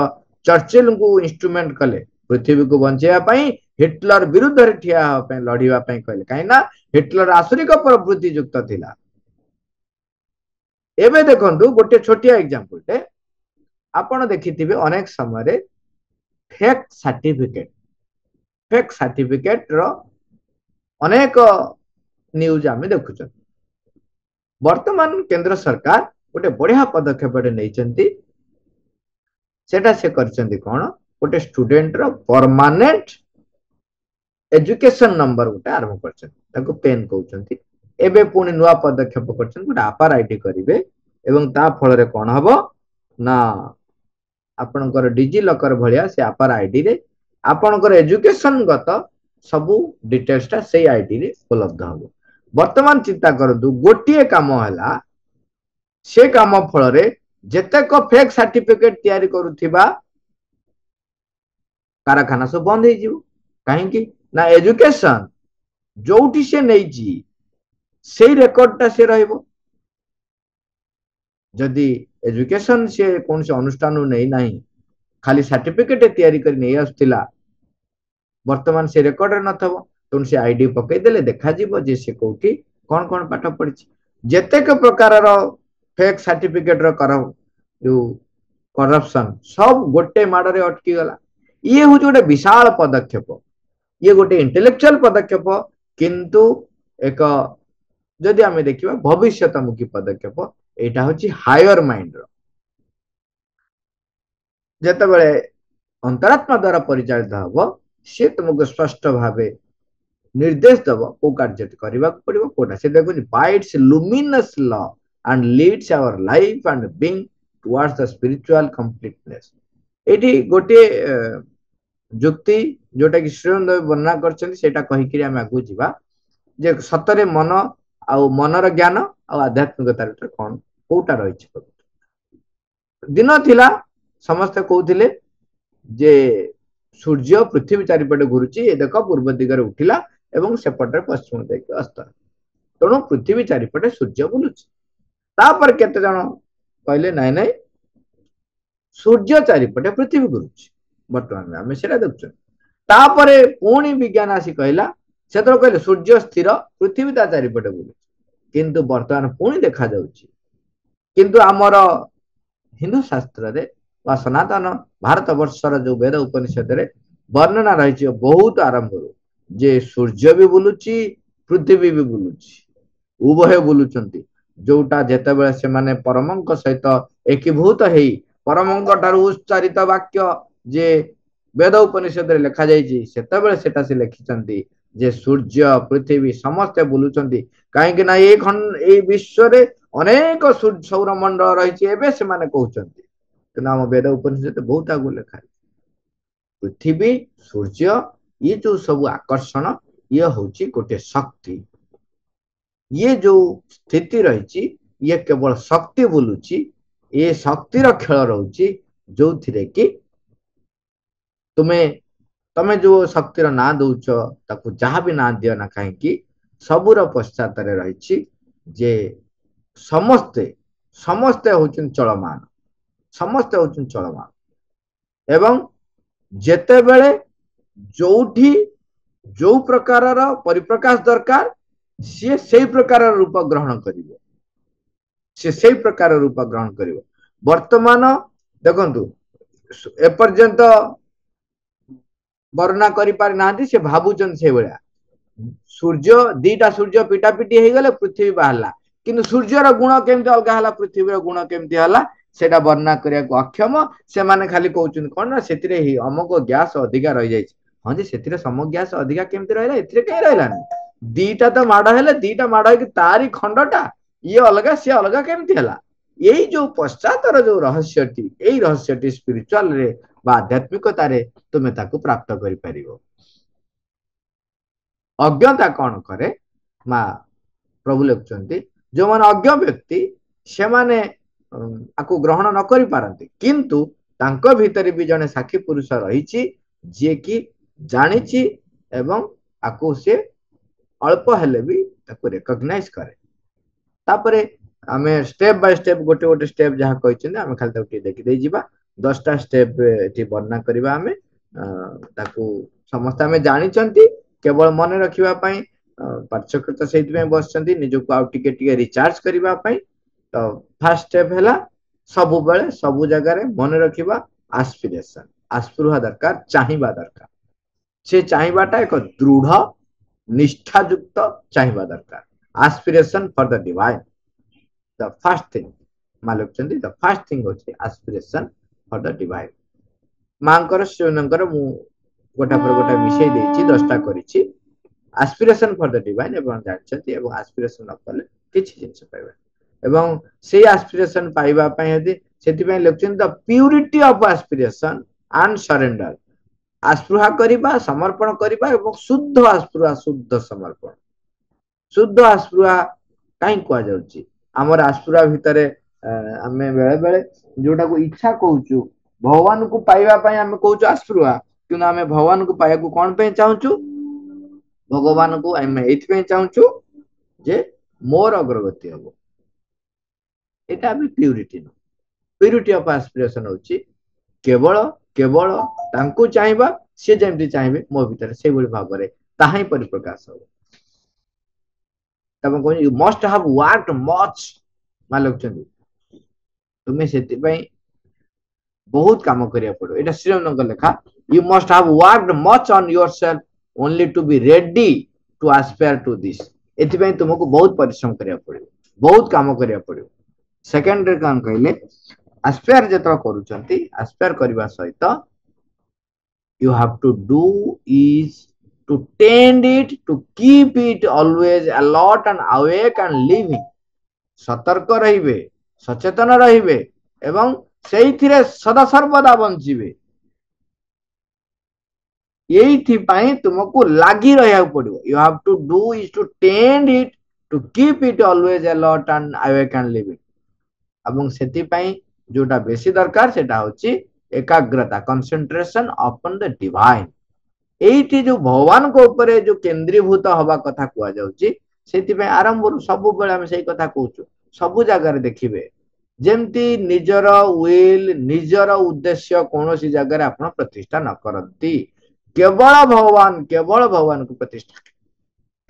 ଚର୍ଚ୍ଚିଲଙ୍କୁ ଇନଷ୍ଟ୍ରୁମେଣ୍ଟ କଲେ ପୃଥିବୀକୁ ବଞ୍ଚେଇବା ପାଇଁ, ହିଟଲର ବିରୁଦ୍ଧରେ ଠିଆ ହେବା ପାଇଁ, ଲଢିବା ପାଇଁ କହିଲେ। କାହିଁକି ନା ହିଟଲର ଆସୁରିକ ପ୍ରବୃତ୍ତି ଯୁକ୍ତ ଥିଲା। ଏବେ ଦେଖନ୍ତୁ ଗୋଟେ ଛୋଟିଆ ଏକ୍ସାମ୍ପଲଟେ, ଆପଣ ଦେଖିଥିବେ ଅନେକ ସମୟରେ ଫେକ୍ ସାର୍ଟିଫିକେଟ ର ଅନେକ ନ୍ୟୁଜ ଆମେ ଦେଖୁଛନ୍ତି। ବର୍ତ୍ତମାନ କେନ୍ଦ୍ର ସରକାର ଗୋଟେ ବଢିଆ ପଦକ୍ଷେପଟେ ନେଇଛନ୍ତି। ସେଟା ସେ କରିଛନ୍ତି କଣ? ଗୋଟେ ଷ୍ଟୁଡେଣ୍ଟର ପରମାନେଣ୍ଟ ଏଜୁକେସନ ନମ୍ବର ଗୋଟେ ଆରମ୍ଭ କରିଛନ୍ତି, ତାକୁ ପେନ୍ କହୁଛନ୍ତି। ଏବେ ପୁଣି ନୂଆ ପଦକ୍ଷେପ କରିଛନ୍ତି, ଗୋଟେ ଆପାର ଆଇଡି କରିବେ ଏବଂ ତା ଫଳରେ କଣ ହବ ନା ଆପଣଙ୍କର ଡିଜି ଲକର ଭଳିଆ ସେ ଆପାର ଆଇଡିରେ ଆପଣଙ୍କର ଏଜୁକେସନ ଗତ सबू डिटेल्स टा से आईडी रे उपलब्ध हम वर्तमान चिंता करंतु गोटे काम है से काम फल जेतेक फेक सर्टिफिकेट तैयारी करुथिबा कारखाना सब बंद हो कहीं ना एजुकेशन जोठी से नहीं से रेकर्ड टा से रहिबो जदि एजुकेशन से कौन से अनुष्ठान नहीं नहीं खाली सर्टिफिकेट तैयारी कर नहीं आसुला वर्तमान से रेकर्ड नथबो तुम से आईडी पकई देले देखा जीवो जे से कोठी कौन कौन पाठ पढ़ी जेतेक प्रकार फेक सर्टिफिकेट रो कर जो करप्शन सब गोटे माड़े अटकी गला ये हूँ गोटे विशाल पदक्षेप ये गोटे इंटेलेक्चुअल पदक्षेप किंतु एक जदि आम देखा भविष्यतमुखी पदक्षेप यहाँ हूँ हायर माइंड जिते अंतरात्मा द्वारा परिचालित हम सी तुमको स्पष्ट भाव निर्देश दब को कार्य करने पड़ो कोटा से देखो by its luminous law and leads our life and being towards the spiritual completeness एटी गोटे जुक्ति जोटा कि श्रीरंग वर्णना करछन कहीकि आम आगू जावा जे सतरे मन आउ मनर ज्ञान आध्यात्मिकतार कौन कोटा रही दिन थिला समस्ते कहते जे सूर्य पृथ्वी चारिपटे घुरुची ये देख पूर्व दिगरे उठिला एवं सेपटे पश्चिम देखिए अस्त तेणु पृथ्वी चारिपटे सूर्य बुलुची तापर केते जण कहले नाई नाई सूर्य चारिपटे पृथ्वी घुरुची वर्तमान आम से देखुं तापरे पुणी विज्ञान आसी कहला से कहले सूर्य स्थिर पृथ्वी ता चारिपटे बुलुची किंतु वर्तमान पुणी देखा जाउची किंतु आमर हिंदू शास्त्र रे वा सनातन भारत वर्षर जो वेद उपनिषद रे वर्णना रही बहुत आरंभ जे सूर्य भी बुलुची पृथ्वी भी बुलुची उभय बुलुचंती जोटा जेते बेले से माने परमंक सहित एकीभूत हेई परमंक ठारू उच्चारित वाक्य जे वेद उपनिषद रे लिखा जायछि सेते बेले सेटा से लिखिचंती जे सूर्य पृथ्वी समस्त बुलुचंती काहेकि ना ए विश्व रे अनेक सौरमंडल रही एबे से माने कहउचंती कि आम वेद उपनिषद बहुत आगु लिखा पृथ्वी सूर्य ये जो सब आकर्षण ये हूँ गोटे शक्ति ये जो स्थिति रही ये केवल शक्ति बुलुची ये शक्तिर खेल रोची जो थिरे कि तुम्हें तमें जो शक्तिर ना दौच ताकू जहाँ भी ना दियो ना कहीं सबूर पश्चात रही जे समस्ते समस्ते होचुन चलमान समस्ते होचुन चलमान एवं जेते बेले जोठी जो प्रकार परिप्रकाश दरकार सी से प्रकार रूप ग्रहण करिवो से प्रकार रूप ग्रहण करिवो वर्तमान देखंतु एपर्यंत वर्णना करि पारि नांती से भाबुचन से बेला सूर्य दीटा सूर्य पिटापिटी हे गले पृथ्वी बाहला किंतु सूर्यर गुण केमती अलग हला पृथ्वीर गुण केमती हला सेटा वर्णना करिया को अक्षम से माने खाली कहउचन कोन ना सेतिरे ही अमको गैस अधिका रहि जाय हां जे सेतिरे सम गैस अधिका केमती रहला एतिरे कहीं रहलानी दीटा तो माड़ हेले दीटा माड़ कि तारी खंडटा ये अलग से अलग केमती हला यही जो पश्चातर जो रहस्यटी यही रहस्यटी स्पिरिचुअल रे बा आध्यात्मिकता रे तुमे ताकू प्राप्त करि परिबो अज्ञता कौन करे माँ प्रभु लिखुंट जो मान अज्ञ व्यक्ति से माने आकु ग्रहण न करि पारंती किंतु तांको भीतर भी जने साक्षी पुरुष रही जे कि जानिछि एवं आकु से अल्प हेले भी ताकु रिकॉग्नाइज करे तापरे आमे स्टेप बाय स्टेप गोटे गोटे स्टेप जहाँ कहते आमे खाली ताकु देखि दे जिबा 10टा स्टेप एठी वर्णना करिबा आमे ताकु समस्त आमे जानिचंती केवल मन रखिबा पई पाठ्यकृत सहित बसचंती निजको आउ टिके टिके रिचार्ज करिबा पई तो फर्स्ट स्टेप हैला सबु बेले सबु जगह रे मन रखिबा एस्पिरेशन आस्पिरुहा दरकार चाहिबा दरकार से चाहिबाटा एक दृढ़ निष्ठायुक्त चाहिबा दरकार aspiration for the divine the first thing मालूम चंदी द फर्स्ट थिंग होची एस्पिरेशन फॉर द डिवाइन मांकर श्रीनंकर मु गोटा पर गोटा मिसई देछि 10टा करिछि एस्पिरेशन फॉर द डिवाइन एवं जानछथि एवं एस्पिरेशन न कले किछि जिंस पाइबा एवं से एस्पिरेशन पाइबा पय यदि सेति पय लेखछन the purity of aspiration and surrender आस्पृहा करबा समर्पण करबा एवं शुद्ध आस्पृहा शुद्ध समर्पण शुद्ध आस्पृहा कहीं कह जाउची हमर आस्पृहा भितरे आमे बेले बेले जोटा को इच्छा कहूचु भगवान को पाइबा पई आमे कहूचु आस्पृहा किंतु आमे भगवान को पाइबा को कोन पे चाहूचु भगवान को आमे एथि पे चाहूचु जे मोर अग्रगति हबो एटा भी प्यूरिटी न प्यूरिटी ऑफ एस्पिरेशन होची केवल केवल तांको चाहबा से जेमति चाहबे मो भीतर से बोली भाबरे ताहाई परिप्रकाश हो तब कोन you must have worked much मालक चंदी तुम्हें सेति पई बहुत काम करिया पड़ो एटा श्रीराम लेखा you must have worked much on yourself only to be ready to aspire to this एथि पई तुमको बहुत परिश्रम करिया पड़ो बहुत काम करिया पड़ो सेकंड रे काम कहले एस्पायर जतरा करूचंती एस्पायर करबा सहित you have to do is to tend it to keep it always alert and awake and living सतर्क रहिबे सचेतन रहिबे एवं सेइथिरे सदा सर्वदा बंचिबे एइथि पई तुमको लागि रहया पड़िबो you have to do is to tend it to keep it always alert and awake and living एवं सेति पई जोटा बेसी दरकार सेटा होची एकाग्रता कंसंट्रेशन अपॉन द डिवाइन एइठी जो भगवान को ऊपर जो केंद्रीभूत हवा कथा कुआ जाउची सेति पे आरंभ सब बेला हम सेही कथा कहूचु सब जगह रे देखिबे जेमती निजर विल निजर उद्देश्य कोनोसी जगह रे आपण प्रतिष्ठा न करंती केवल भगवान को प्रतिष्ठा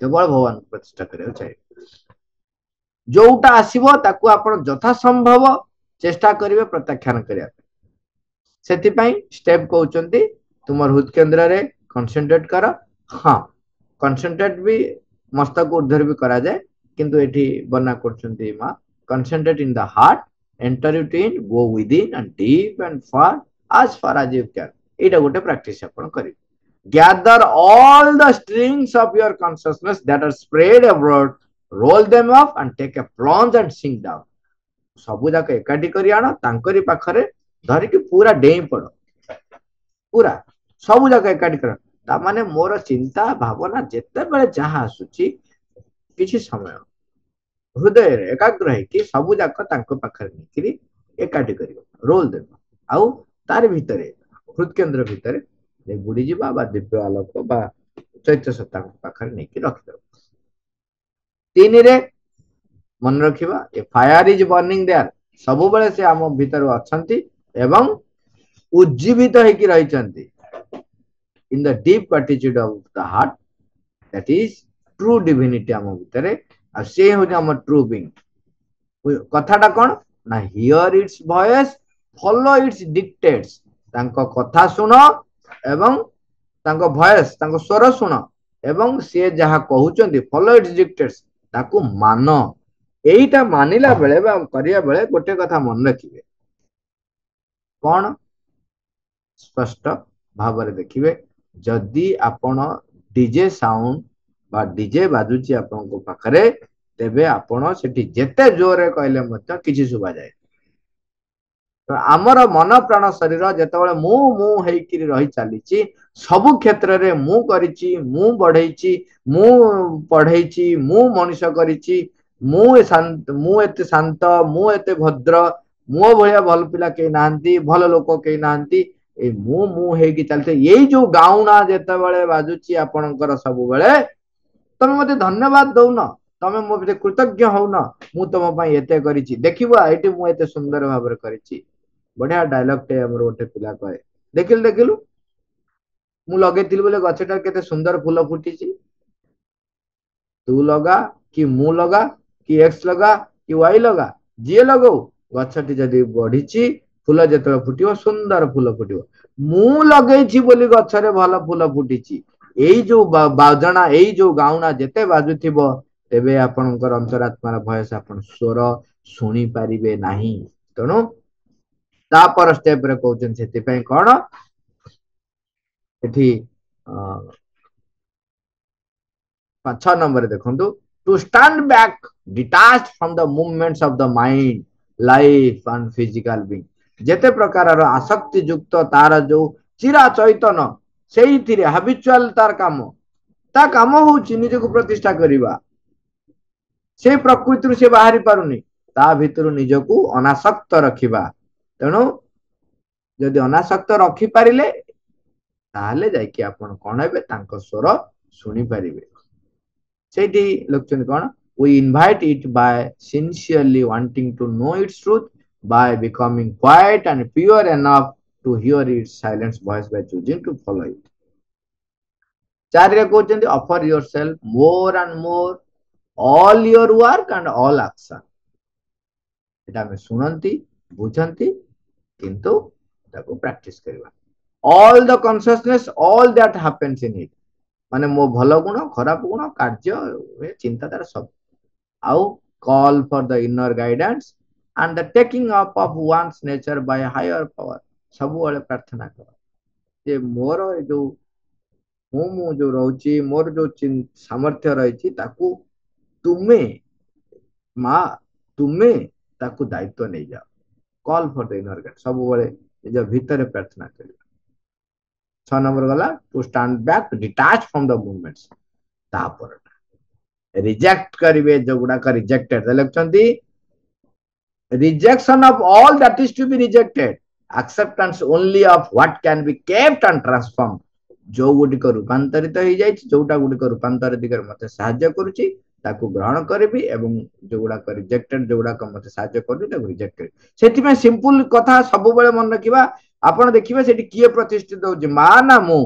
केवल भगवान को प्रतिष्ठा करे चाहिए जोटा आसीबो ताकू आपण यथा संभव चेष्टा करिवे प्रत्याख्यान करिया सेति पई स्टेप कहउचंती तुमर हृदय केंद्र रे कंसंट्रेट कर हां कंसंट्रेट भी मस्तक ऊर्ध्वर भी करा जाए किंतु एठी बना करचंती मा concentrate in the heart enter it in go within and deep and far as you can एटा गोटे प्रैक्टिस आपण करी gather all the strings of your consciousness that are spread abroad roll them up and take a plunge and sink down सबु जाक एकाठी करी आनो तांकरी पाखरे धरि कि पूरा डेई पड़ो पूरा सबु जाक एकाठी कर ता माने मोर चिंता भावना जेते बेले जहा आसुची किछि समय हृदय रे एकाग्र है कि सबु जाक तांको पाखरे निकरी एकाठी करियो रोल देबो आउ तार भितरे हृदय केंद्र भितरे ने बुडी जिबा बा दिव्य आलोक बा चैत्य सत्ता पाखरे निकरी रख दो तीन रे मन रखिबा ए फायर इज बर्निंग देयर सबु बेले से आम भीतर अछंती एवं उज्जीवित है कि रहिचंती in the deep attitude of the heart that is true divinity आम भीतर आ से हो आम ट्रू बीइंग कथाटा कोन ना here it's voice follow it's dictates तांको कथा सुनो एवं तांको वॉइस तांको स्वर सुनो एवं से जहा कहउचंती फॉलो इट्स डिक्टेट्स ताकू मानो एटा मानिला बेले बा करिया बेले गोटे कथा मन रखिबे कोन स्पष्ट भाव रे देखिबे जदी आपण डीजे साउंड बा डीजे बाजुची आपण को पाखरे तेबे आपण सेठी जेते जोरे कहले मत किछि सुबा जाय तो आमर मन प्राण शरीर जेतेबेले मु हेकिरी रही चलीची सब क्षेत्र रे मु करिची मु बढ़ैची मु पढैची मु मनुष्य करिची मु एते शांत मु एते भद्र मो भया भल पिला के नांती भल लोक के नांती ए मु हे की चलते यही जो गाउना जेते बेले बाजुची आपनकर सब बेले तमे मते धन्यवाद दउन तमे मो मते कृतज्ञ होउन मु तम पई एते करिची देखिबो एटी मु एते सुंदर भाबर करिची बढ़िया डायलॉग टे हमर ओटे पिला कहे देखिलु मु लगेतिल बोले गछटा केते सुंदर फूल फुटीची तू लगा कि मु लगा कि एक्स लगा कि वाई लगा जे लगो गछटी जदी बढ़ीची फूल जेते फुटिबो सुंदर फूल फुटिबो मु लगेछि बोली गछरे भल फूल फुटीची एई जो बाजना एई जो गाउना जेते बाजुथिबो तेबे आपनकर अंतरात्मार भयस आपन स्वर सुनी पारिबे नाही तणो तापर स्टेप रे कहउछन सेति पई कोन एठी 6 नंबर देखंतु to stand back detached from the movements of the mind life and physical being जेते प्रकार आसक्ति युक्त तार जो चिरा चैतन ସେଇଥିରେ ହାବିଚୁଆଲ ତାର କାମ ତା କାମ ହଉଛି ନିଜକୁ ପ୍ରତିଷ୍ଠା କରିବା ସେ ପ୍ରକୃତିରୁ ସେ ବାହାରି ପାରୁନି ତା ଭିତରୁ ନିଜକୁ ଅନାସକ୍ତ ରଖିବା ତେଣୁ ଯଦି ଅନାସକ୍ତ ରଖିପାରିଲେ ତାହେଲେ ଯାଇକି ଆପଣ କଣ ହେବେ ତାଙ୍କ ସ୍ୱର ଶୁଣିପାରିବେ ସେଇଠି ଲେଖୁଛନ୍ତି କଣ we invite it by sincerely wanting to know its truth by becoming quiet and pure enough to hear its silent voice by choosing to follow it ଚାରିରେ କହୁଛନ୍ତି offer yourself more and more all your work and all action এটা ଆମେ ଶୁଣନ୍ତି ବୁଝନ୍ତି କିନ୍ତୁ ତାକୁ practice କରିବା all the consciousness all that happens in it ମାନେ ମୋ ଭଲ ଗୁଣ ଖରାପ ଗୁଣ କାର୍ଯ୍ୟ ଚିନ୍ତାଧାରା ସବୁ ଆଉ call for the inner guidance and the taking up of one's nature by higher power ସବୁବେଳେ ପ୍ରାର୍ଥନା କର ଯେ ମୋର ଏ ଯୋଉ ମୁଁ ଯୋଉ ରହୁଛି ମୋର ଯୋଉ ସାମର୍ଥ୍ୟ ରହିଛି ତାକୁ ତୁମେ ମା ତୁମେ ତାକୁ ଦାୟିତ୍ୱ ନେଇଯାଅ call for the inner guard ସବୁବେଳେ ନିଜ ଭିତରେ ପ୍ରାର୍ଥନା କରିବା 6 ନମ୍ବର ଗଲା to stand back to detach from the movements ତାପରଟା ରିଜେକ୍ଟ କରିବେ ଯୋଉଗୁଡାକ ରିଜେକ୍ଟେଡ ଲେଖୁଛନ୍ତି rejection of all that is to be rejected acceptance only of what can be kept and transformed जो गुडिक रूपांतरित हो जाय जोटा गुडिक रूपांतरित दिगरे मते सहाय्य करूची ताकू ग्रहण करबी एवं जोगुडाक रिजेक्टेड जोगुडाक मते सहाय्य करू ताकू रिजेक्ट कर सेति में सिंपल कथा सब बेले मन रखिबा आपण देखिबे सेठी किए प्रतिष्ठित होची मा ना मु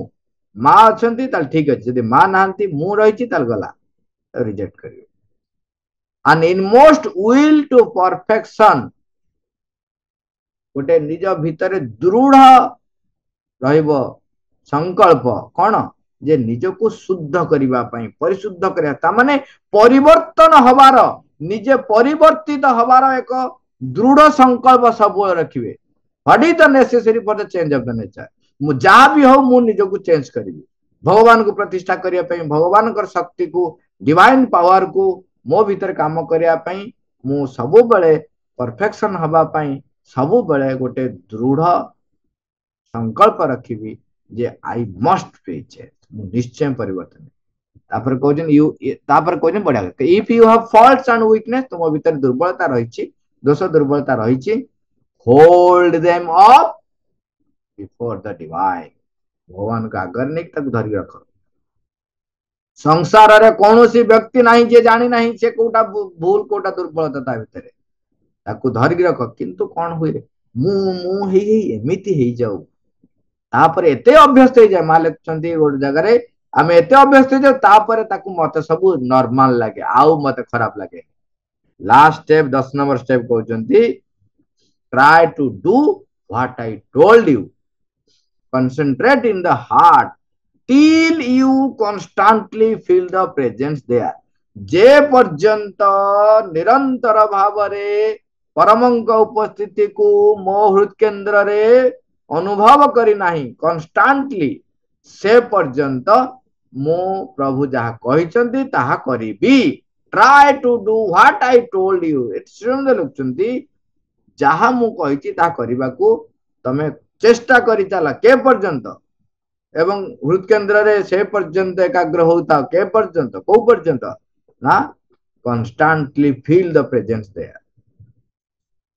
मा अछंती ताल ठीक अछि यदि मा नाहंती मु रहिची ताल गला रिजेक्ट करियो an inmost will to perfection गोटे निज भितर दृढ़ रहिबो संकल्प कौन जे निजको शुद्ध करिबा पई परिशुद्ध करिया ता माने परिवर्तन हबार निजे परिवर्तित हबार एक दृढ़ संकल्प सब रखिबे what is the necessary for the change of the nature मु जा भी हो मु निजको चेंज करिबी भगवान को प्रतिष्ठा करिया पई भगवान कर शक्ति को डिवाइन पावर को मो भीतर काम करिया पई मु सब बेले परफेक्शन हबा पई सब बेले गोटे दृढ़ संकल्प रखिबी जे आई मस्ट बी चेंज मु निश्चय परिवर्तन तापर कहजन यू तापर कहजन बढ़िया if you have faults and weakness तुम भीतर दुर्बलता रहिछि दोष दुर्बलता रहिछि hold them up before the divine भगवान का आगर नहीं तक धरि रख संसार रे कोनोसी व्यक्ति नाही जे जानि नाही से कोटा भूल कोटा दुर्बलता ता भीतर ताकू धरि रख किंतु कोन हुए मु हेई एमिति हेई जाऊ तापर एते अभ्यस्त हो जाए मा लिखुଛନ୍ତି गोटे जगह आम एते अभ्यस्त हो जाऊ तापर ताकू मते सब नॉर्मल लगे आउ मते खराब लगे लास्ट स्टेप 10 नंबर स्टेप कहउଛନ୍ତି try to do what I told you concentrate in the heart till you constantly feel the presence there जे पर्यंत निरंतर भाव रे परमंक उपस्थिति को मो हृद केंद्र रे अनुभव करी नाही कन्स्टांटली से पर्यंत मो प्रभु जहा कहिसंती ताहा करिबी try to do what I told you it's लिखुଛନ୍ତି जहा मु कहिची ता करिबा को तमे चेष्टा करि चला के पर्यंत एवं हृद केंद्र रे से पर्यंत एकाग्र होता के पर्यंत को पर्यंत ना कन्स्टांटली फील द प्रेजेंस देयर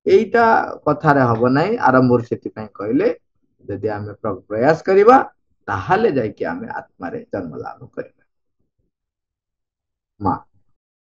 एटा कथा रे हबो नाही आरंभ सेति पई कहले यदि आमे प्रयास करिबा ताहाले जाय कि आमे आत्मा रे जन्म लाभ करिबा मा